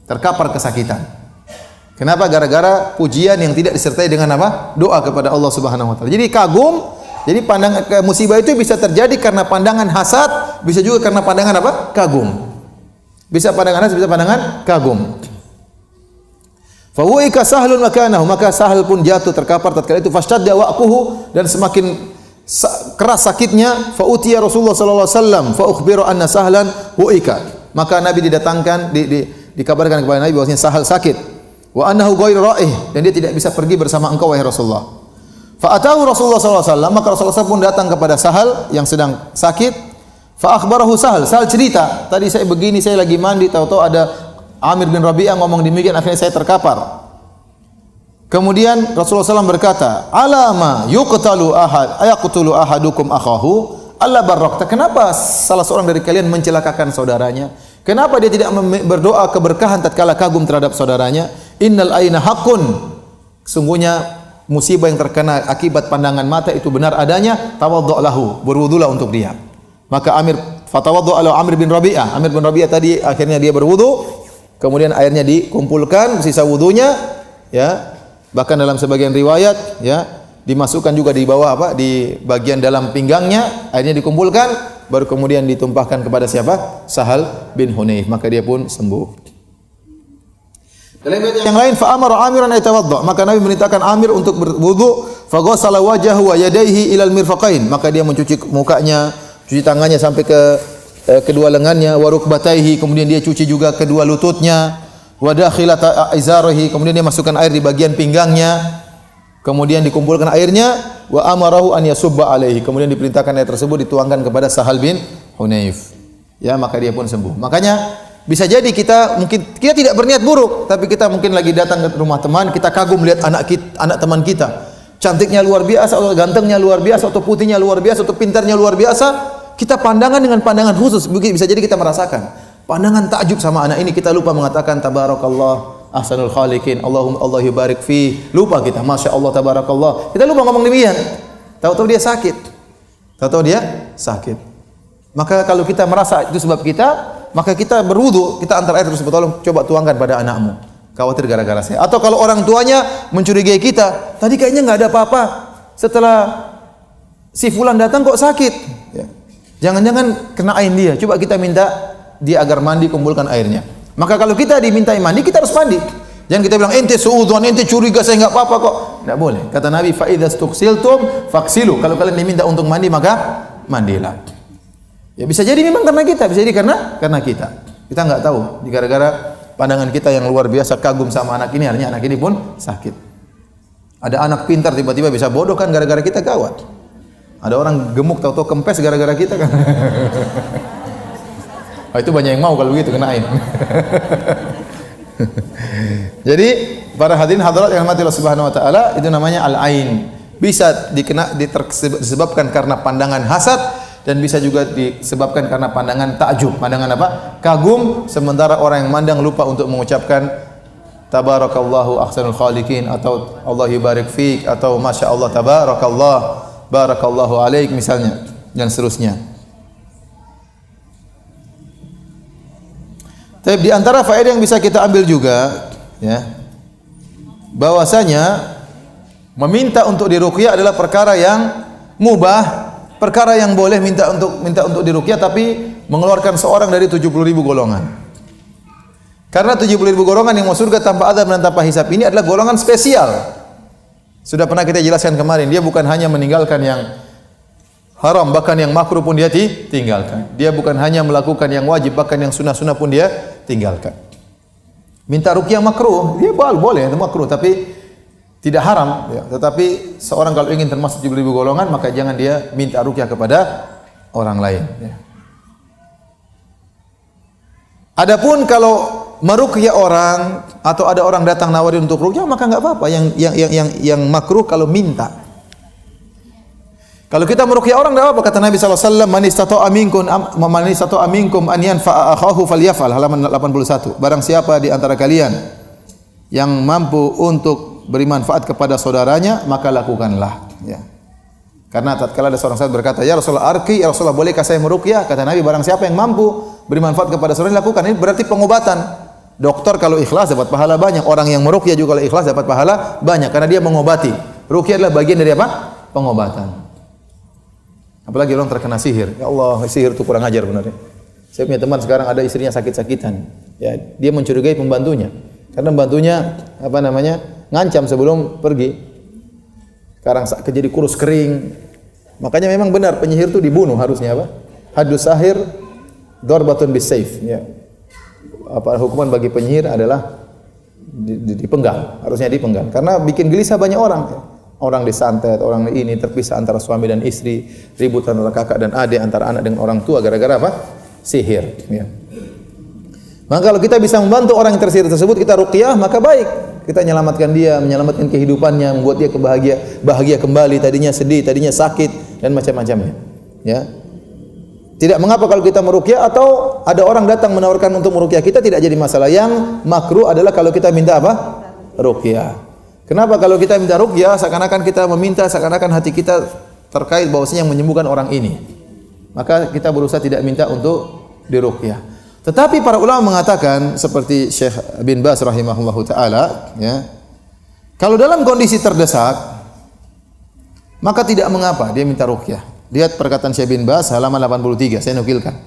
Terkapar kesakitan. Kenapa? Gara-gara pujian yang tidak disertai dengan apa? Doa kepada Allah Subhanahu wa taala. Jadi kagum. Jadi pandangan musibah itu bisa terjadi karena pandangan hasad, bisa juga karena pandangan apa? Kagum. Bisa pandangan hasad, bisa pandangan kagum. Fa wuika Sahlun makanahu, maka Sahal pun jatuh terkapar tatkala itu, fashtadda wa'quhu, dan semakin keras sakitnya. Fa utiya Rasulullah sallallahu alaihi wasallam fa ukhbira anna Sahlan wuika. Maka Nabi didatangkan, dikabarkan kepada Nabi bahwasanya Sahal sakit. Wa annahu ghairu ra'ih, dan dia tidak bisa pergi bersama engkau wahai Rasulullah. Fa atahu Rasulullah sallallahu alaihi wasallam, maka Rasulullah pun datang kepada Sahal yang sedang sakit. Fa akhbarahu Sahal. Sahal cerita, tadi saya begini, saya lagi mandi, tahu-tahu ada Amir bin Rabi'ah ngomong demikian, akhirnya saya terkapar. Kemudian Rasulullah SAW berkata, alama yuqtalu ahad ayaqtulu ahadukum akhahu alla barakta. Kenapa salah seorang dari kalian mencelakakan saudaranya? Kenapa dia tidak berdoa keberkahan tatkala kagum terhadap saudaranya? Innal aina haqqun. Sungguhnya musibah yang terkena akibat pandangan mata itu benar adanya. Tawaddu' lahu, berwudulah untuk dia. Maka fatawaddu' ala Amir bin Rabi'ah. Amir bin Rabi'ah tadi akhirnya dia berwudu, kemudian airnya dikumpulkan sisa wudunya, ya. Bahkan dalam sebagian riwayat, ya, dimasukkan juga di bawah di bagian dalam pinggangnya, airnya dikumpulkan, baru kemudian ditumpahkan kepada siapa? Sahal bin Hunayf, maka dia pun sembuh. Dalam riwayat yang lain, fa amara Amiran ayatawadda, maka Nabi memerintahkan Amir untuk berwudu, fa ghassala wajhahu wa yadayhi ila al-mirfaqain, maka dia mencuci mukanya, cuci tangannya sampai ke kedua lengannya, wa rukbataihi, kemudian dia cuci juga kedua lututnya, wa dakhilata izarihi, kemudian dia masukkan air di bagian pinggangnya, kemudian dikumpulkan airnya, wa amarahu an yasubba alaihi, kemudian diperintahkan air tersebut dituangkan kepada Sahal bin Hunayf, ya, maka dia pun sembuh. Makanya bisa jadi kita tidak berniat buruk, tapi kita mungkin lagi datang ke rumah teman, kita kagum lihat anak teman kita, cantiknya luar biasa, atau gantengnya luar biasa, atau putihnya luar biasa, atau pintarnya luar biasa, kita pandangan dengan pandangan khusus, bisa jadi kita merasakan pandangan takjub sama anak ini, kita lupa mengatakan tabarakallah ahsanul khaliqin, Allah yubarik fi, lupa kita, masya Allah tabarakallah, kita lupa ngomong demikian, tahu-tahu dia sakit, maka kalau kita merasa itu sebab kita, maka kita berwudu, kita antar air tersebut, tolong coba tuangkan pada anakmu, khawatir gara-gara saya. Atau kalau orang tuanya mencurigai kita, tadi kayaknya nggak ada apa-apa, setelah si fulan datang kok sakit, ya. Jangan-jangan kena ain dia, coba kita minta dia agar mandi, kumpulkan airnya. Maka kalau kita dimintai mandi, kita harus mandi. Jangan kita bilang ente suudzon, ente curiga, saya enggak apa-apa kok. Enggak boleh. Kata Nabi, fa idza stughsiltum faghsilu. Kalau kalian diminta untuk mandi, maka mandilah. Ya bisa jadi memang karena kita, bisa jadi karena kita. Kita enggak tahu, gara-gara pandangan kita yang luar biasa kagum sama anak ini, akhirnya anak ini pun sakit. Ada anak pintar tiba-tiba bisa bodoh kan gara-gara kita, gawat. Ada orang gemuk tahu-tahu kempes gara-gara kita kan. Oh, itu banyak yang mau kalau begitu kenain. Jadi para hadirin hadirat yang dirahmati Allah Subhanahu wa taala, itu namanya al-ain. Bisa disebabkan karena pandangan hasad, dan bisa juga disebabkan karena pandangan takjub. Pandangan apa? Kagum, sementara orang yang mandang lupa untuk mengucapkan tabarakallahu ahsanul khaliqin, atau Allah yubarik fik, atau masya Allah tabarakallah, barakallahu alaik misalnya, dan seterusnya. Tapi di antara faedah yang bisa kita ambil juga, ya, bahwasanya meminta untuk diruqyah adalah perkara yang mubah, perkara yang boleh minta untuk diruqyah, tapi mengeluarkan seorang dari 70.000 golongan. Karena 70.000 golongan yang mau surga tanpa azab dan tanpa hisab ini adalah golongan spesial. Sudah pernah kita jelaskan kemarin, dia bukan hanya meninggalkan yang haram, bahkan yang makruh pun dia tinggalkan. Dia bukan hanya melakukan yang wajib, bahkan yang sunnah-sunnah pun dia tinggalkan. Minta ruqyah makruh, dia boleh, itu makruh, tapi tidak haram, ya. Tetapi seorang kalau ingin termasuk 70.000 golongan, maka jangan dia minta ruqyah kepada orang lain, ya. Adapun kalau meruqyah orang, atau ada orang datang nawarin untuk ruqyah, maka enggak apa-apa. Yang makruh kalau minta. Kalau kita meruqyah orang enggak apa-apa, kata Nabi sallallahu alaihi wasallam, man istata'a minkum an yanfa'a akhahu falyaf'al, halaman 81. Barang siapa di antara kalian yang mampu untuk beri manfaat kepada saudaranya, maka lakukanlah, ya. Karena tatkala ada seorang sahabat berkata, "Ya Rasulullah, arqi, ya Rasulullah, bolehkah saya meruqyah?" Kata Nabi, barang siapa yang mampu beri manfaat kepada saudaranya, lakukan. Ini berarti pengobatan. Dokter kalau ikhlas dapat pahala banyak, orang yang meruqyah juga kalau ikhlas dapat pahala banyak, karena dia mengobati. Ruqyah adalah bagian dari apa? Pengobatan. Apalagi orang terkena sihir. Ya Allah, sihir itu kurang ajar benar. Saya punya teman sekarang ada istrinya sakit-sakitan. Ya, dia mencurigai pembantunya. Karena pembantunya ngancam sebelum pergi. Sekarang jadi kurus kering. Makanya memang benar penyihir itu dibunuh harusnya apa? Haddus sahir darbatun bisayf, ya. Apa hukuman bagi penyihir adalah dipenggal, harusnya dipenggal. Karena bikin gelisah banyak orang. orang disantet, orang ini terpisah antara suami dan istri, ribut antara kakak dan adik, antara anak dengan orang tua gara-gara apa? Sihir. Ya. Maka kalau kita bisa membantu orang yang tersihir tersebut, kita ruqyah, maka baik. Kita menyelamatkan dia, menyelamatkan kehidupannya, membuat dia bahagia kembali. Tadinya sedih, tadinya sakit dan macam-macamnya. Ya. Tidak mengapa kalau kita meruqyah atau ada orang datang menawarkan untuk meruqyah kita, tidak jadi masalah. Yang makruh adalah kalau kita minta apa? Ruqyah. Kenapa kalau kita minta ruqyah seakan-akan kita meminta, seakan-akan hati kita terkait bahwasanya yang menyembuhkan orang ini. Maka kita berusaha tidak minta untuk diruqyah. Tetapi para ulama mengatakan seperti Syekh bin Baz rahimahullahu taala, ya. Kalau dalam kondisi terdesak, maka tidak mengapa dia minta ruqyah. Lihat perkataan Syekh bin Baz halaman 83, saya nukilkan.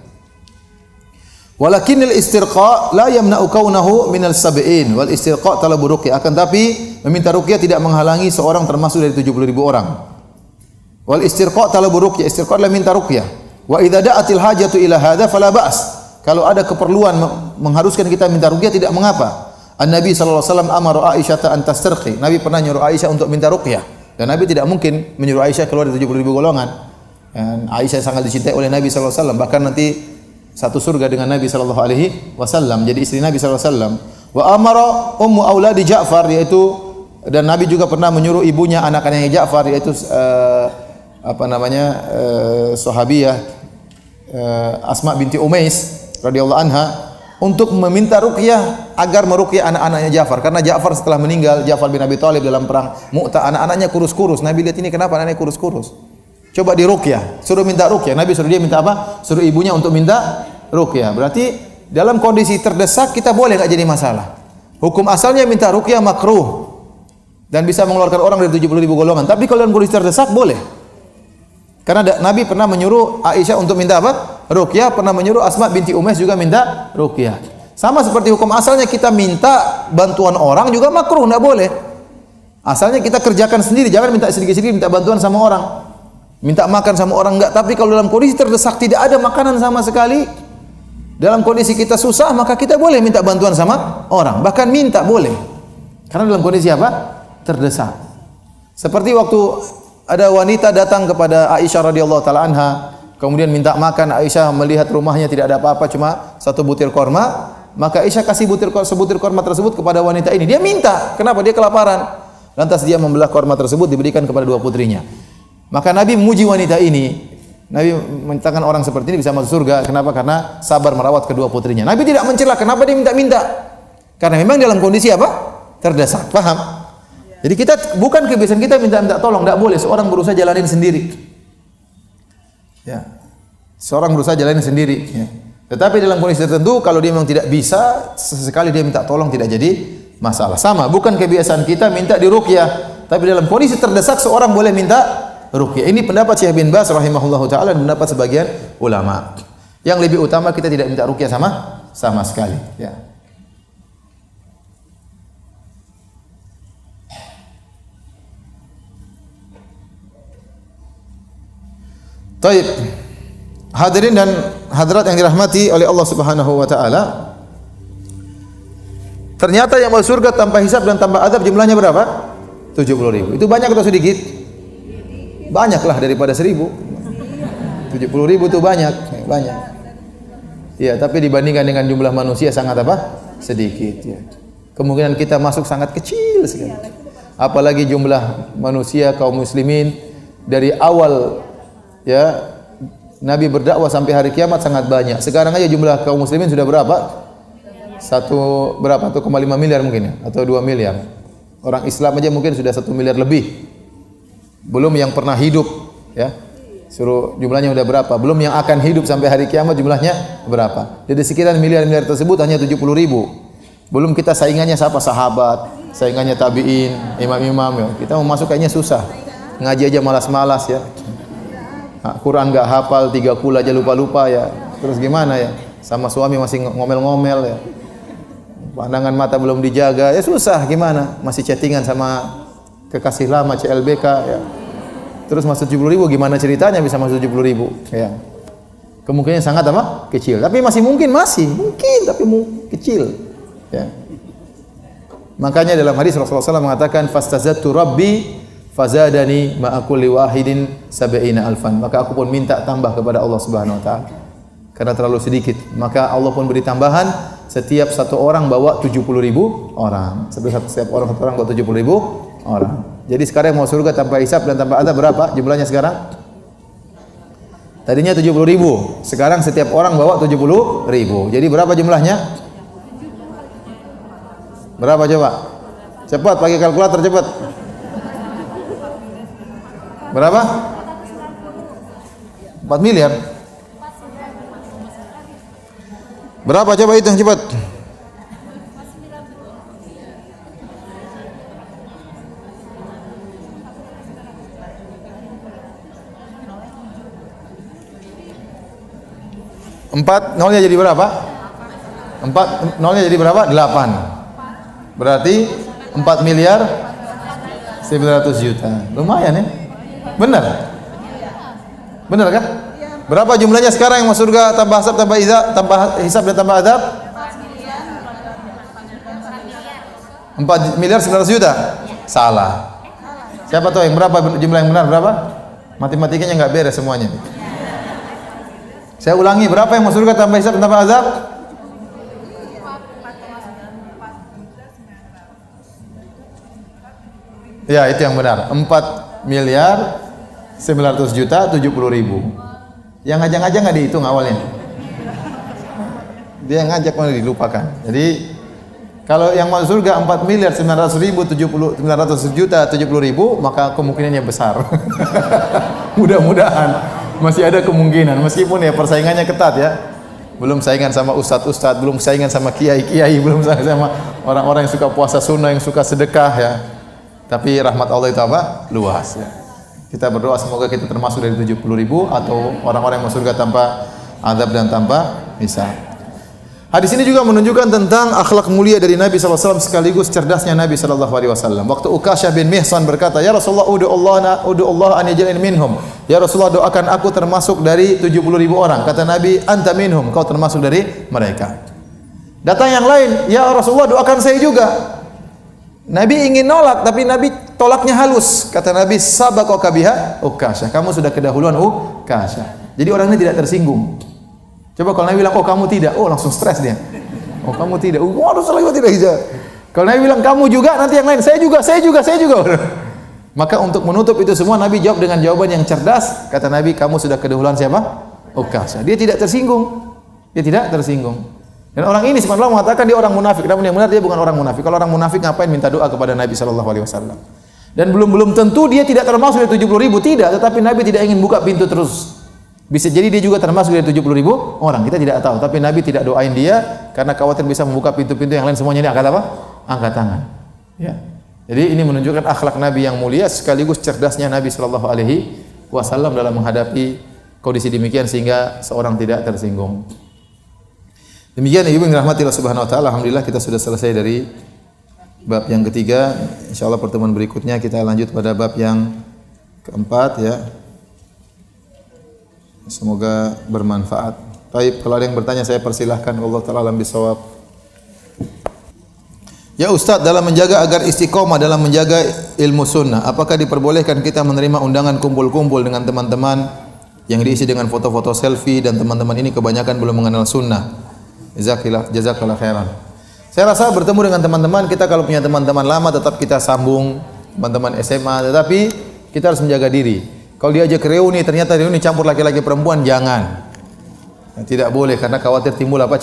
Walakinil istirqa la yamna'u kaunahu minal sab'in wal istirqa talabu ruqyah. Akan tapi meminta ruqyah tidak menghalangi seorang termasuk dari 70.000 orang. Wal istirqa talabu ruqyah, istirqa adalah minta ruqyah. Wa idza da'atil hajatu ila hadza fala ba's. Kalau ada keperluan mengharuskan kita minta ruqyah tidak mengapa. An-Nabi sallallahu alaihi wasallam amara Aisyah an tastarqi. Nabi pernah nyuruh Aisyah untuk minta ruqyah. Dan Nabi tidak mungkin menyuruh Aisyah keluar dari 70.000 golongan. Dan Aisyah sangat dicintai oleh Nabi sallallahu alaihi wasallam, bahkan nanti satu surga dengan Nabi sallallahu alaihi wasallam, jadi istri Nabi sallallahu alaihi wasallam. Wa amara ummu auladi Ja'far, yaitu dan Nabi juga pernah menyuruh ibunya anak-anaknya Ja'far, yaitu sahabiyah Asma binti Umais radhiyallahu anha, untuk meminta ruqyah agar meruqyah anak-anaknya Ja'far, karena Ja'far setelah meninggal, Ja'far bin Abi Thalib dalam perang Mu'tah, anak-anaknya kurus-kurus. Nabi lihat ini kenapa anaknya kurus-kurus? Coba diruqyah, suruh minta ruqyah. Nabi suruh dia minta apa? Suruh ibunya untuk minta ruqyah. Berarti dalam kondisi terdesak kita boleh, enggak jadi masalah. Hukum asalnya minta ruqyah makruh dan bisa mengeluarkan orang dari 70.000 golongan. Tapi kalau dalam kondisi terdesak boleh. Karena Nabi pernah menyuruh Aisyah untuk minta apa? Ruqyah, pernah menyuruh Asma binti Umais juga minta ruqyah. Sama seperti hukum asalnya kita minta bantuan orang juga makruh, enggak boleh. Asalnya kita kerjakan sendiri, jangan minta sedikit-sedikit minta bantuan sama orang. Minta makan sama orang enggak, tapi kalau dalam kondisi terdesak tidak ada makanan sama sekali, dalam kondisi kita susah, maka kita boleh minta bantuan sama orang, bahkan minta boleh. Karena dalam kondisi apa? Terdesak. Seperti waktu ada wanita datang kepada Aisyah radhiyallahu taala anha, kemudian minta makan. Aisyah melihat rumahnya tidak ada apa-apa, cuma satu butir korma, maka Aisyah kasih sebutir korma tersebut kepada wanita ini. Dia minta, kenapa? Dia kelaparan. Lantas dia membelah korma tersebut, diberikan kepada dua putrinya. Maka Nabi memuji wanita ini. Nabi menyatakan orang seperti ini bisa masuk surga. Kenapa? Karena sabar merawat kedua putrinya. Nabi tidak mencela. Kenapa dia minta-minta? Karena memang dalam kondisi apa? Terdesak. Paham? Jadi kita bukan kebiasaan kita minta-minta tolong. Tidak boleh. Seorang berusaha jalanin sendiri. Ya. Seorang berusaha jalanin sendiri. Ya. Tetapi dalam kondisi tertentu, kalau dia memang tidak bisa, sesekali dia minta tolong tidak jadi masalah. Sama. Bukan kebiasaan kita minta diruqyah. Tapi dalam kondisi terdesak, seorang boleh minta ruqyah. Ini pendapat Syekh bin Baz rahimahullahu taala dan pendapat sebagian ulama. Yang lebih utama kita tidak minta ruqyah sama sekali, ya. Taib. Hadirin dan hadirat yang dirahmati oleh Allah Subhanahu wa taala. Ternyata yang masuk surga tanpa hisab dan tanpa azab jumlahnya berapa? 70.000. Itu banyak atau sedikit? Banyaklah daripada 1.000. 70.000 itu banyak. Ya, tapi dibandingkan dengan jumlah manusia sangat apa? Sedikit. Ya. Kemungkinan kita masuk sangat kecil sekali. Apalagi jumlah manusia kaum muslimin dari awal ya Nabi berdakwah sampai hari kiamat sangat banyak. Sekarang aja jumlah kaum muslimin sudah berapa? 1,5 miliar mungkin ya, atau 2 miliar. Orang Islam aja mungkin sudah 1 miliar lebih. Belum yang pernah hidup, ya. Suruh jumlahnya sudah berapa? Belum yang akan hidup sampai hari kiamat jumlahnya berapa? Jadi sekitar miliar-miliar tersebut hanya 70.000. Belum kita saingannya siapa? Sahabat, saingannya tabi'in, imam-imam, ya. Kita mau masuk kayaknya susah. Ngaji aja malas-malas ya. Nah, Quran enggak hafal, 3 kul aja lupa-lupa ya. Terus gimana ya? Sama suami masih ngomel-ngomel ya. Pandangan mata belum dijaga, ya susah gimana? Masih chattingan sama kekasih lama CLBK ya. Terus masuk 70.000 gimana ceritanya bisa masuk 70.000 ya. Kemungkinan sangat apa? Kecil. Tapi masih mungkin tapi kecil ya. Makanya dalam hadis Rasulullah SAW mengatakan fastazattu rabbi fazadani ma'a kulli wahidin sab'ina alfan. Maka aku pun minta tambah kepada Allah Subhanahu wa taala. Karena terlalu sedikit, maka Allah pun beri tambahan, setiap satu orang bawa 70.000 orang. Setiap orang bawa 70.000 orang. Jadi sekarang mau surga tanpa hisab dan tanpa azab berapa jumlahnya sekarang? Tadinya 70.000, sekarang setiap orang bawa 70.000. Jadi berapa jumlahnya? Berapa coba? Cepat pakai kalkulator cepat. Berapa? 4 miliar. Berapa coba hitung cepat? Empat nolnya jadi berapa? 4 nolnya jadi berapa? 8. Berarti 4 miliar 900 juta. Lumayan ya? Benar? Benar kan? Berapa jumlahnya sekarang yang masuk surga tanpa hisab, tanpa hisab dan tanpa azab? 4 miliar 900 juta? Salah. Siapa tahu yang berapa jumlah yang benar berapa? Matematikanya nggak beres semuanya. Saya ulangi, berapa yang masuk surga tanpa hisab dan tanpa azab? Ya, itu yang benar. 4 miliar 900 juta 70.000. Yang ngajak-ngajak nggak dihitung awalnya. Dia ngajak malah dilupakan. Jadi kalau yang masuk surga 4 miliar 900 juta 70.000, maka kemungkinannya besar. Mudah-mudahan masih ada kemungkinan, meskipun ya persaingannya ketat ya. Belum saingan sama ustadz-ustadz, belum saingan sama kiai-kiai, belum saingan sama orang-orang yang suka puasa sunnah, yang suka sedekah ya. Tapi rahmat Allah itu apa? Luas ya. Kita berdoa semoga kita termasuk dari 70.000 atau orang-orang yang masuk surga tanpa azab dan tanpa hisab. Hadis ini juga menunjukkan tentang akhlak mulia dari Nabi SAW sekaligus cerdasnya Nabi SAW. Waktu Ukasyah bin Mihsan berkata, "Ya Rasulullah, udu Allah an yaj'alani minhum." Ya Rasulullah, doakan aku termasuk dari 70.000 orang. Kata Nabi, "Anta minhum," kau termasuk dari mereka. Datang yang lain, "Ya Rasulullah, doakan saya juga." Nabi ingin nolak, tapi Nabi tolaknya halus. Kata Nabi, "Sabaqaka biha Ukasyah." Kamu sudah kedahuluan Ukasyah. Jadi orang ini tidak tersinggung. Coba kalau Nabi bilang, "Oh kamu tidak," oh langsung stres dia. "Oh kamu tidak," waduh selalu tidak hijau. Kalau Nabi bilang, "Kamu juga," nanti yang lain, "Saya juga." Maka untuk menutup itu semua, Nabi jawab dengan jawaban yang cerdas. Kata Nabi, "Kamu sudah kedahuluan siapa? Ukasyah." Dia tidak tersinggung. Dia tidak tersinggung. Dan orang ini subhanallah mengatakan dia orang munafik. Namun yang benar dia bukan orang munafik. Kalau orang munafik ngapain minta doa kepada Nabi SAW? Dan belum tentu dia tidak termasuk dari 70.000, tidak. Tetapi Nabi tidak ingin buka pintu terus. Bisa jadi dia juga termasuk dari 70.000 orang, kita tidak tahu. Tapi Nabi tidak doain dia karena khawatir bisa membuka pintu-pintu yang lain, semuanya ini angkat apa? Angkat tangan. Ya. Jadi ini menunjukkan akhlak Nabi yang mulia sekaligus cerdasnya Nabi SAW dalam menghadapi kondisi demikian sehingga seorang tidak tersinggung. Demikian ibu yang dirahmati Allah Subhanahu wa taala, alhamdulillah kita sudah selesai dari bab yang ketiga. Insyaallah pertemuan berikutnya kita lanjut pada bab yang keempat ya. Semoga bermanfaat. Baik, kalau ada yang bertanya saya persilahkan. Allah taala alam bisawab. Ya Ustaz, dalam menjaga agar istiqomah dalam menjaga ilmu sunnah, apakah diperbolehkan kita menerima undangan kumpul-kumpul dengan teman-teman yang diisi dengan foto-foto selfie dan teman-teman ini kebanyakan belum mengenal sunnah? Jazakallah khairan. Saya rasa bertemu dengan teman-teman, kita kalau punya teman-teman lama tetap kita sambung, teman-teman SMA, tetapi kita harus menjaga diri. Kalau diajak reuni, ternyata reuni campur laki-laki perempuan, jangan. Tidak boleh karena khawatir timbul apa?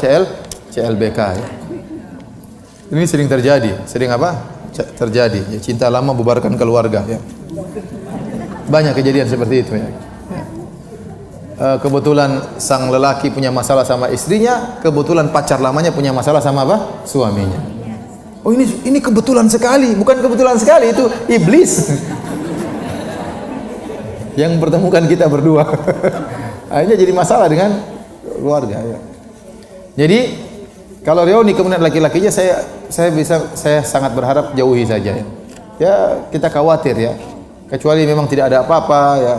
CLBK ya. Ini sering terjadi. Sering apa? Terjadi. Ya, cinta lama bubarkan keluarga ya. Banyak kejadian seperti itu ya. Kebetulan sang lelaki punya masalah sama istrinya, kebetulan pacar lamanya punya masalah sama apa? Suaminya. Oh ini kebetulan sekali, bukan kebetulan sekali, itu iblis. Yang mempertemukan kita berdua. Akhirnya jadi masalah dengan keluarga ya. Jadi kalau reuni kemudian laki-lakinya saya sangat berharap jauhi saja ya. Ya kita khawatir ya. Kecuali memang tidak ada apa-apa ya.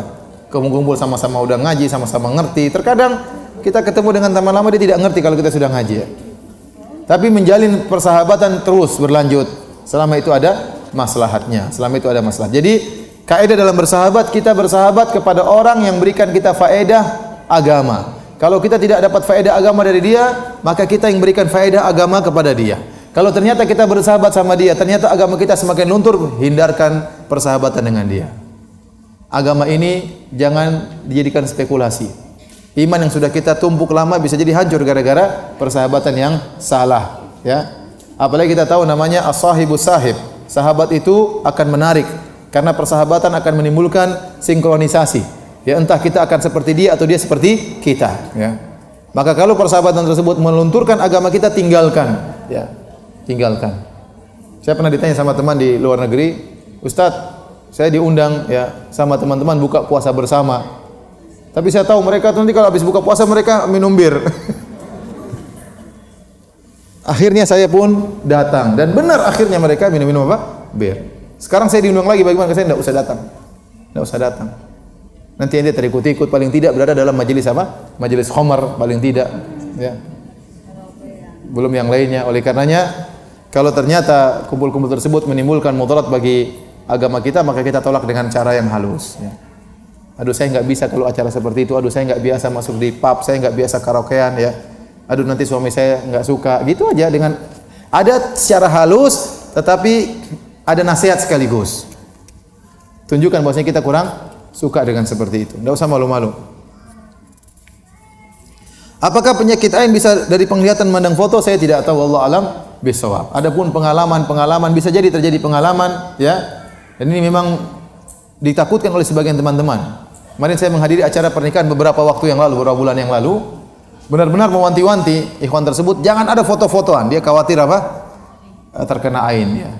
Kumpul sama-sama udah ngaji, sama-sama ngerti. Terkadang kita ketemu dengan teman lama dia tidak ngerti kalau kita sudah ngaji ya. Tapi menjalin persahabatan terus berlanjut selama itu ada maslahatnya. Selama itu ada maslahat. Jadi Kaidah dalam bersahabat, kita bersahabat kepada orang yang berikan kita faedah agama. Kalau kita tidak dapat faedah agama dari dia, maka kita yang berikan faedah agama kepada dia. Kalau ternyata kita bersahabat sama dia, ternyata agama kita semakin luntur, hindarkan persahabatan dengan dia. Agama ini jangan dijadikan spekulasi. Iman yang sudah kita tumpuk lama bisa jadi hancur gara-gara persahabatan yang salah, ya. Apalagi kita tahu namanya as-sahibus sahib. Sahabat itu akan menarik karena persahabatan akan menimbulkan sinkronisasi. Ya, entah kita akan seperti dia atau dia seperti kita, ya. Maka kalau persahabatan tersebut melunturkan agama kita, tinggalkan, ya. Tinggalkan. Saya pernah ditanya sama teman di luar negeri, "Ustadz, saya diundang ya sama teman-teman buka puasa bersama. Tapi saya tahu mereka nanti kalau habis buka puasa mereka minum bir." Akhirnya saya pun datang dan benar akhirnya mereka minum-minum apa? Bir. Sekarang saya diundang lagi, bagaimana? Saya tidak usah datang. Tidak usah datang. Nanti dia terikut-ikut, paling tidak berada dalam majelis apa? Majelis khamar paling tidak, ya. Belum yang lainnya. Oleh karenanya kalau ternyata kumpul-kumpul tersebut menimbulkan mudarat bagi agama kita, maka kita tolak dengan cara yang halus, ya. Aduh, saya enggak bisa kalau acara seperti itu. Aduh, saya enggak biasa masuk di pub, saya enggak biasa karaokean, ya. Aduh, nanti suami saya enggak suka. Gitu aja, dengan ada secara halus tetapi ada nasihat sekaligus. Tunjukkan bahwasanya kita kurang suka dengan seperti itu. Tidak usah malu-malu. Apakah penyakit ain bisa dari penglihatan memandang foto? Saya tidak tahu, wallahu alam bisawab. Adapun pengalaman bisa jadi terjadi pengalaman, ya. Dan ini memang ditakutkan oleh sebagian teman-teman. Kemarin saya menghadiri acara pernikahan beberapa waktu yang lalu, beberapa bulan yang lalu. Benar-benar mewanti-wanti ikhwan tersebut, jangan ada foto-fotoan. Dia khawatir apa? Terkena ain, ya.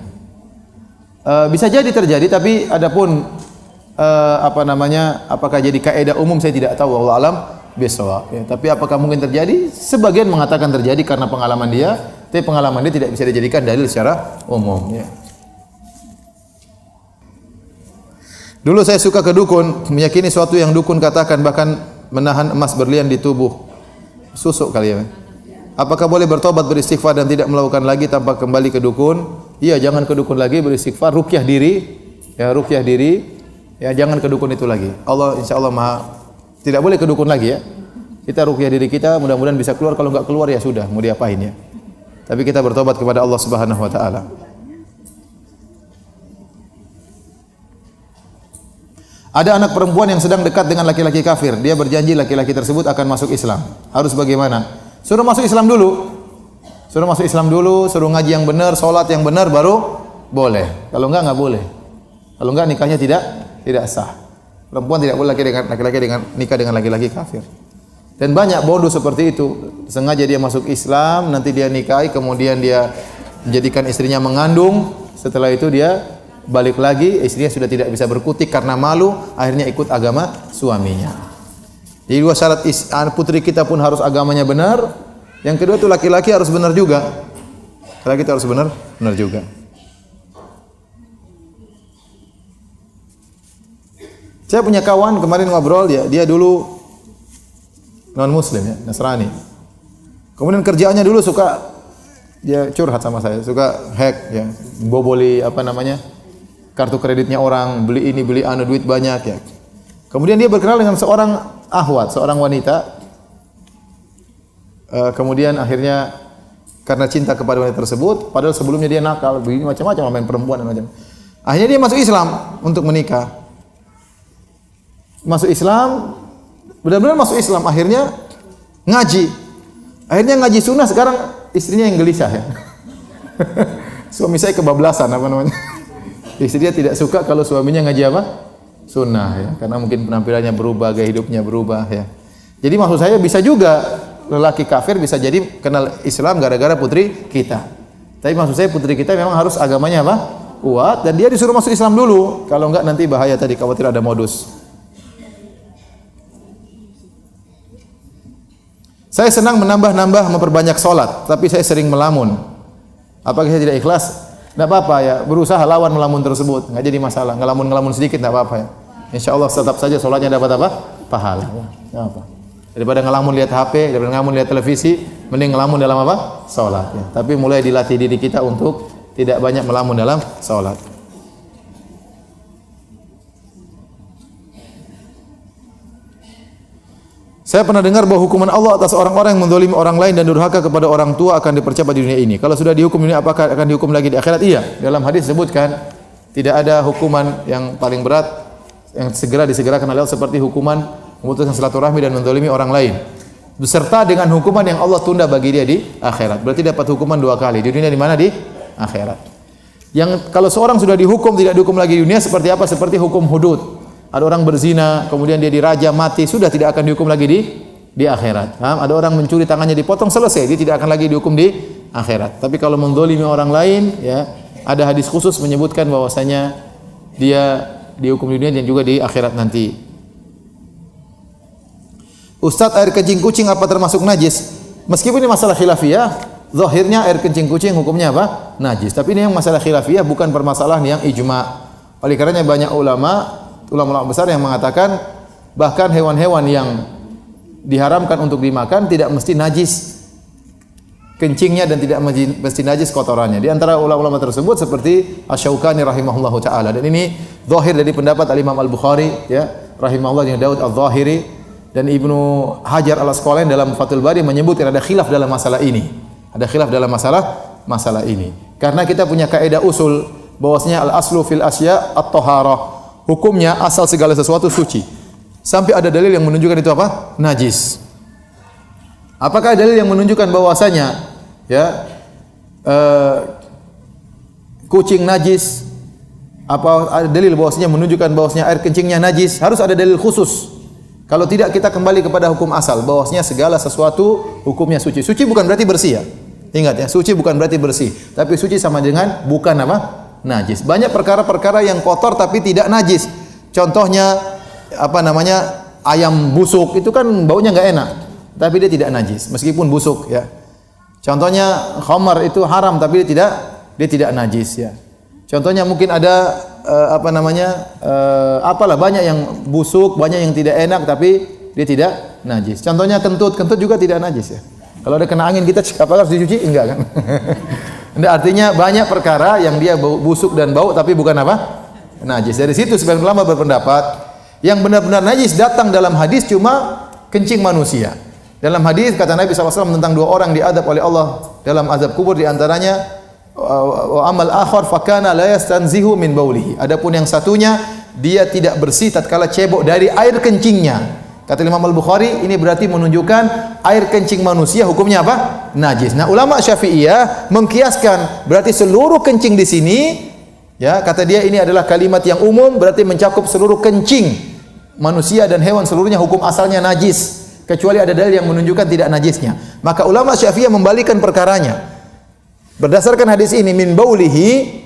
Bisa jadi terjadi, tapi adapun apakah jadi kaidah umum saya tidak tahu, wallahu alam bisawab, ya. Tapi apakah mungkin terjadi? Sebagian mengatakan terjadi karena pengalaman dia, tapi pengalaman dia tidak bisa dijadikan dalil secara umum, ya. Dulu saya suka ke dukun, meyakini suatu yang dukun katakan, bahkan menahan emas berlian di tubuh susuk kali ya. Apakah boleh bertobat, beristighfar dan tidak melakukan lagi tanpa kembali ke dukun? Iya, jangan ke dukun lagi, beristighfar, ruqyah diri, ya, ruqyah diri. Ya, jangan ke dukun itu lagi. Allah insyaallah Maha, tidak boleh ke dukun lagi, ya. Kita ruqyah diri kita, mudah-mudahan bisa keluar. Kalau enggak keluar ya sudah, mau diapain, ya. Tapi kita bertobat kepada Allah Subhanahu wa taala. Ada anak perempuan yang sedang dekat dengan laki-laki kafir. Dia berjanji laki-laki tersebut akan masuk Islam. Harus bagaimana? Suruh masuk Islam dulu. Suruh masuk Islam dulu, suruh ngaji yang benar, salat yang benar, baru boleh. Kalau enggak boleh. Kalau enggak nikahnya tidak sah. Perempuan tidak boleh laki-laki nikah dengan laki-laki kafir. Dan banyak bodoh seperti itu. Sengaja dia masuk Islam, nanti dia nikahi, kemudian dia menjadikan istrinya mengandung. Setelah itu dia balik lagi, istrinya sudah tidak bisa berkutik karena malu, akhirnya ikut agama suaminya. Jadi dua syarat putri kita pun harus agamanya benar. Yang kedua itu laki-laki harus benar juga. Laki-laki itu harus benar juga. Saya punya kawan kemarin ngobrol, dia dulu non muslim, ya, Nasrani. Kemudian kerjaannya dulu suka dia curhat sama saya, suka hack, ya, boboli kartu kreditnya orang, beli ini beli anu, duit banyak, ya. Kemudian dia berkenal dengan seorang ahwat, seorang wanita. Kemudian akhirnya karena cinta kepada wanita tersebut, padahal sebelumnya dia nakal, begini macam-macam, main perempuan dan macam. Akhirnya dia masuk Islam untuk menikah. Masuk Islam, benar-benar masuk Islam, akhirnya ngaji. Akhirnya ngaji sunnah, sekarang istrinya yang gelisah, ya. Suami saya kebablasan Istri dia tidak suka kalau suaminya ngaji apa? Sunnah, ya. Karena mungkin penampilannya berubah, gaya hidupnya berubah, ya. Jadi maksud saya bisa juga lelaki kafir bisa jadi kenal Islam gara-gara putri kita. Tapi maksud saya putri kita memang harus agamanya apa? Kuat, dan dia disuruh masuk Islam dulu. Kalau enggak nanti bahaya, tadi khawatir ada modus. Saya senang menambah-nambah memperbanyak salat, tapi saya sering melamun. Apakah saya tidak ikhlas? Tidak apa-apa, ya, berusaha lawan melamun tersebut, nggak jadi masalah. Ngelamun sedikit tidak apa-apa, ya. Insya Allah tetap saja sholatnya dapat apa? Pahala, ya. Nggak apa. Daripada ngelamun lihat HP, daripada ngelamun lihat televisi, mending ngelamun dalam apa? Sholat, ya. Tapi mulai dilatih diri kita untuk tidak banyak melamun dalam sholat. Saya pernah dengar bahwa hukuman Allah atas orang-orang yang menzalimi orang lain dan durhaka kepada orang tua akan dipercepat di dunia ini. Kalau sudah dihukum di dunia, apakah akan dihukum lagi di akhirat? Iya. Dalam hadis disebutkan tidak ada hukuman yang paling berat yang segera disegerakan oleh Allah seperti hukuman memutuskan silaturahmi dan menzalimi orang lain. Beserta dengan hukuman yang Allah tunda bagi dia di akhirat. Berarti dapat hukuman 2 kali. Di dunia di mana? Di akhirat. Yang kalau seorang sudah dihukum tidak dihukum lagi di dunia seperti apa? Seperti hukum hudud. Ada orang berzina, kemudian dia dirajam mati, sudah tidak akan dihukum lagi di akhirat. Ada orang mencuri, tangannya dipotong, selesai, dia tidak akan lagi dihukum di akhirat. Tapi kalau menzalimi orang lain, ya, ada hadis khusus menyebutkan bahwasanya dia dihukum di dunia dan juga di akhirat nanti. Ustaz, air kencing kucing apa termasuk najis? Meskipun ini masalah khilafiyah, zahirnya air kencing kucing hukumnya apa? Najis. Tapi ini yang masalah khilafiyah, bukan permasalahan yang ijma'. Oleh karenanya banyak ulama besar yang mengatakan bahkan hewan-hewan yang diharamkan untuk dimakan tidak mesti najis kencingnya dan tidak mesti najis kotorannya. Di antara ulama-ulama tersebut seperti Asy-Syaukani rahimahullahu taala, dan ini zahir dari pendapat Al-Imam Al-Bukhari, ya, rahimahullah, yang Daud Al-Zahiri dan Ibnu Hajar Al-Asqalani dalam Fathul Bari menyebutkan ada khilaf dalam masalah ini. Ada khilaf dalam masalah ini. Karena kita punya kaidah usul bahwasanya al-aslu fil asya at-taharah. Hukumnya asal segala sesuatu suci. Sampai ada dalil yang menunjukkan itu apa? Najis. Apakah dalil yang menunjukkan bahwasanya ya kucing najis? Apa ada dalil bahwasanya menunjukkan bahwasanya air kencingnya najis? Harus ada dalil khusus. Kalau tidak kita kembali kepada hukum asal bahwasanya segala sesuatu hukumnya suci. Suci bukan berarti bersih, ya. Ingat ya, suci bukan berarti bersih, tapi suci sama dengan bukan apa? Najis. Banyak perkara-perkara yang kotor tapi tidak najis. Contohnya apa namanya? Ayam busuk itu kan baunya enggak enak, tapi dia tidak najis meskipun busuk, ya. Contohnya khamar itu haram tapi dia tidak najis, ya. Contohnya mungkin ada apa namanya? Apalah, banyak yang busuk, banyak yang tidak enak tapi dia tidak najis. Contohnya kentut juga tidak najis, ya. Kalau ada kena angin kita apakah harus dicuci? Enggak kan? Artinya banyak perkara yang dia busuk dan bau tapi bukan apa? Najis. Dari situ sebagian ulama berpendapat yang benar-benar najis datang dalam hadis cuma kencing manusia. Dalam hadis kata Nabi SAW tentang 2 orang diadab oleh Allah dalam azab kubur, di antaranya wa amal akhar fakana la yastanzihu min baulihi. Adapun yang satunya dia tidak bersih tatkala cebok dari air kencingnya. Kata Imam Al-Bukhari, ini berarti menunjukkan air kencing manusia hukumnya apa? Najis. Nah, ulama Syafi'iyah mengkiaskan, berarti seluruh kencing di sini, ya, kata dia ini adalah kalimat yang umum, berarti mencakup seluruh kencing manusia dan hewan, seluruhnya hukum asalnya najis, kecuali ada dalil yang menunjukkan tidak najisnya. Maka ulama Syafi'iyah membalikan perkaranya. Berdasarkan hadis ini, min baulihi,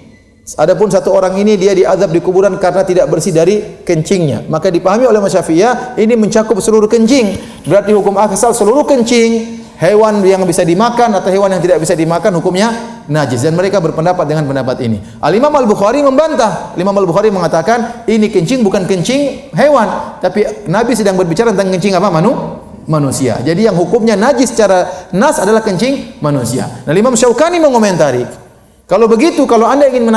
adapun satu orang ini dia diazab di kuburan karena tidak bersih dari kencingnya, maka dipahami oleh Syafi'iyah ini mencakup seluruh kencing. Berarti hukum asal seluruh kencing hewan yang bisa dimakan atau hewan yang tidak bisa dimakan hukumnya najis, dan mereka berpendapat dengan pendapat ini. Al-Imam Al-Bukhari membantah. Imam Al-Bukhari mengatakan ini kencing bukan kencing hewan, tapi Nabi sedang berbicara tentang kencing apa? Manusia. Jadi yang hukumnya najis secara nas adalah kencing manusia. Nah, Imam Syaukani mengomentari, kalau begitu, kalau Anda ingin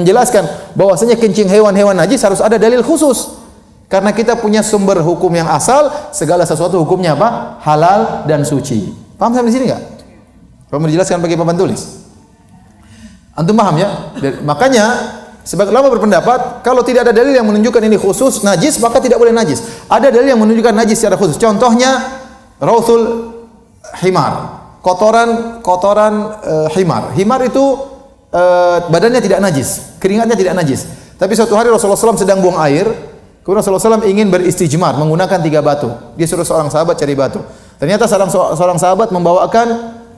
menjelaskan bahwasanya kencing hewan-hewan najis harus ada dalil khusus. Karena kita punya sumber hukum yang asal, segala sesuatu hukumnya apa? Halal dan suci. Paham sampai di sini enggak? Kalau menjelaskan pakai papan tulis. Antum paham ya? Makanya sebagian ulama berpendapat kalau tidak ada dalil yang menunjukkan ini khusus najis, maka tidak boleh najis. Ada dalil yang menunjukkan najis secara khusus. Contohnya rauthul himar. Kotoran himar. Himar itu badannya tidak najis, keringatnya tidak najis. Tapi suatu hari Rasulullah SAW sedang buang air, kemudian Rasulullah SAW ingin beristijmar menggunakan 3 batu. Dia suruh seorang sahabat cari batu. Ternyata seorang sahabat membawakan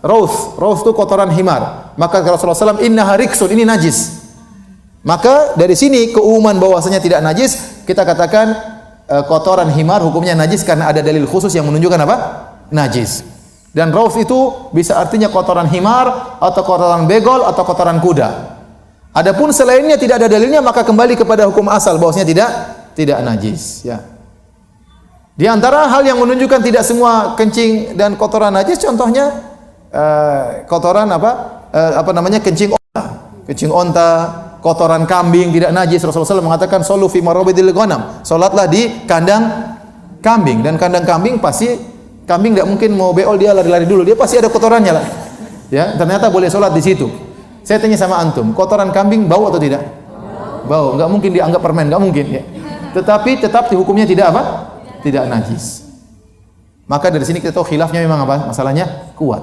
rauth. Rauth itu kotoran himar. Maka Rasulullah SAW, innaha riksun, ini najis. Maka dari sini keumuman bahwasanya tidak najis, kita katakan kotoran himar hukumnya najis karena ada dalil khusus yang menunjukkan apa? Najis. Dan rauth itu bisa artinya kotoran himar atau kotoran begol atau kotoran kuda. Adapun selainnya tidak ada dalilnya, maka kembali kepada hukum asal bahwasanya tidak najis, ya. Di antara hal yang menunjukkan tidak semua kencing dan kotoran najis, contohnya kotoran kencing onta, kotoran kambing tidak najis. Rasulullah SAW mengatakan solu fi marabidil ghanam, salatlah di kandang kambing, dan kandang kambing pasti kambing tidak mungkin mau beol dia lari-lari dulu, dia pasti ada kotorannya lah. Ya, ternyata boleh sholat di situ. Saya tanya sama antum, kotoran kambing bau atau tidak? Bau, nggak mungkin dianggap permen, nggak mungkin ya. Tetapi tetap hukumnya tidak apa? Tidak najis. Maka dari sini kita tahu khilafnya memang apa? Masalahnya kuat.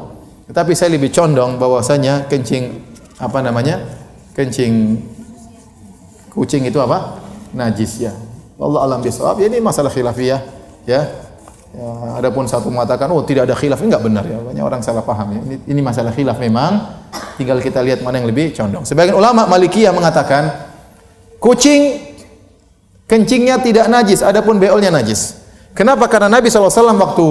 Tetapi saya lebih condong bahwasanya kencing kencing kucing itu apa? Najis ya. Wallahu a'lam bishawab. Ya, ini masalah khilafiyah ya. Ya, adapun satu mengatakan oh tidak ada khilaf, ini enggak benar ya. Banyak orang salah paham ya. Ini masalah khilaf memang. Tinggal kita lihat mana yang lebih condong. Sebagian ulama Malikiyah mengatakan kucing kencingnya tidak najis, adapun beolnya najis. Kenapa? Karena Nabi SAW waktu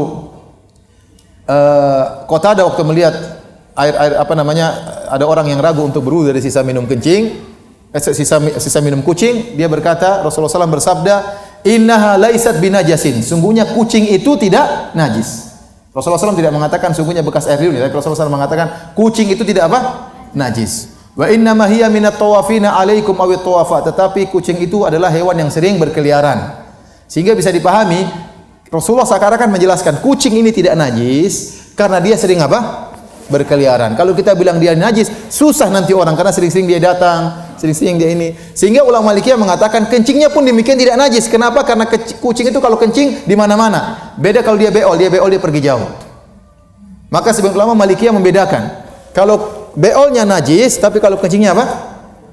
Qatadah waktu melihat air ada orang yang ragu untuk berwudu dari sisa minum kencing, sisa minum kucing, dia berkata, Rasulullah SAW bersabda, innaha laisat binajasin, sungguhnya kucing itu tidak najis. Rasulullah SAW tidak mengatakan sungguhnya bekas air liur, tapi Rasulullah SAW mengatakan kucing itu tidak apa? Najis. Wa inna ma hiya minat tawafina alaikum awit tawafat, tetapi kucing itu adalah hewan yang sering berkeliaran. Sehingga bisa dipahami Rasulullah seakan-akan menjelaskan kucing ini tidak najis karena dia sering apa? Berkeliaran. Kalau kita bilang dia najis, susah nanti orang karena sering-sering dia datang, sering-sering dia ini. Sehingga ulama Malikiyah mengatakan kencingnya pun demikian tidak najis. Kenapa? Karena kucing itu kalau kencing di mana-mana. Beda kalau dia beol dia pergi jauh. Maka sebagian ulama Malikiyah membedakan. Kalau beolnya najis, tapi kalau kencingnya apa?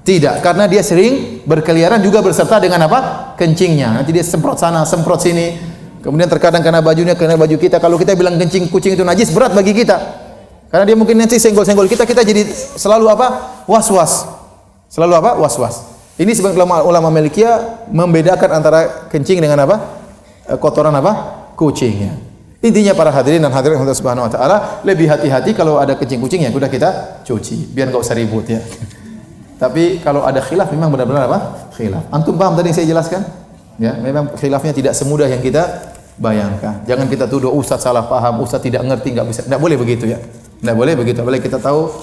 Tidak, karena dia sering berkeliaran juga berserta dengan apa? Kencingnya. Nanti dia semprot sana, semprot sini. Kemudian terkadang karena bajunya, karena baju kita. Kalau kita bilang kencing kucing itu najis, berat bagi kita. Karena dia mungkin nanti senggol-senggol kita jadi selalu apa? Was-was. Selalu apa? Was-was. Ini sebagian ulama Malikiyah membedakan antara kencing dengan apa? Kotoran apa? Kucingnya. Intinya para hadirin dan hadirat Allah Subhanahu wa taala, lebih hati-hati kalau ada kencing kucing yang sudah kita cuci, biar enggak usah ribut ya. Tapi kalau ada khilaf memang benar-benar apa? Khilaf. Antum paham tadi yang saya jelaskan? Ya, memang khilafnya tidak semudah yang kita bayangkan. Jangan kita tuduh ustaz salah paham, ustaz tidak ngerti, enggak bisa. Enggak boleh begitu ya. Enggak boleh begitu. Apalagi kita tahu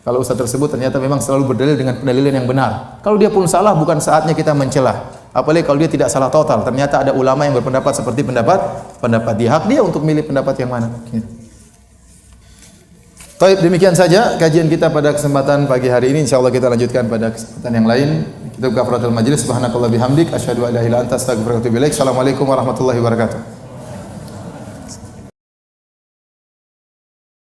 kalau ustaz tersebut ternyata memang selalu berdalil dengan pendalilan yang benar. Kalau dia pun salah, bukan saatnya kita mencela. Apalagi kalau dia tidak salah total. Ternyata ada ulama yang berpendapat seperti pendapat dia. Hak dia untuk milih pendapat yang mana. Ya. Baik, demikian saja kajian kita pada kesempatan pagi hari ini. Insyaallah kita lanjutkan pada kesempatan yang lain. Kita buka kafaratul majlis. Subhanakallah bihamdik asyhadu an la ilaha illa anta astaghfiruka wa atubu ilaik. Assalamualaikum warahmatullahi wabarakatuh.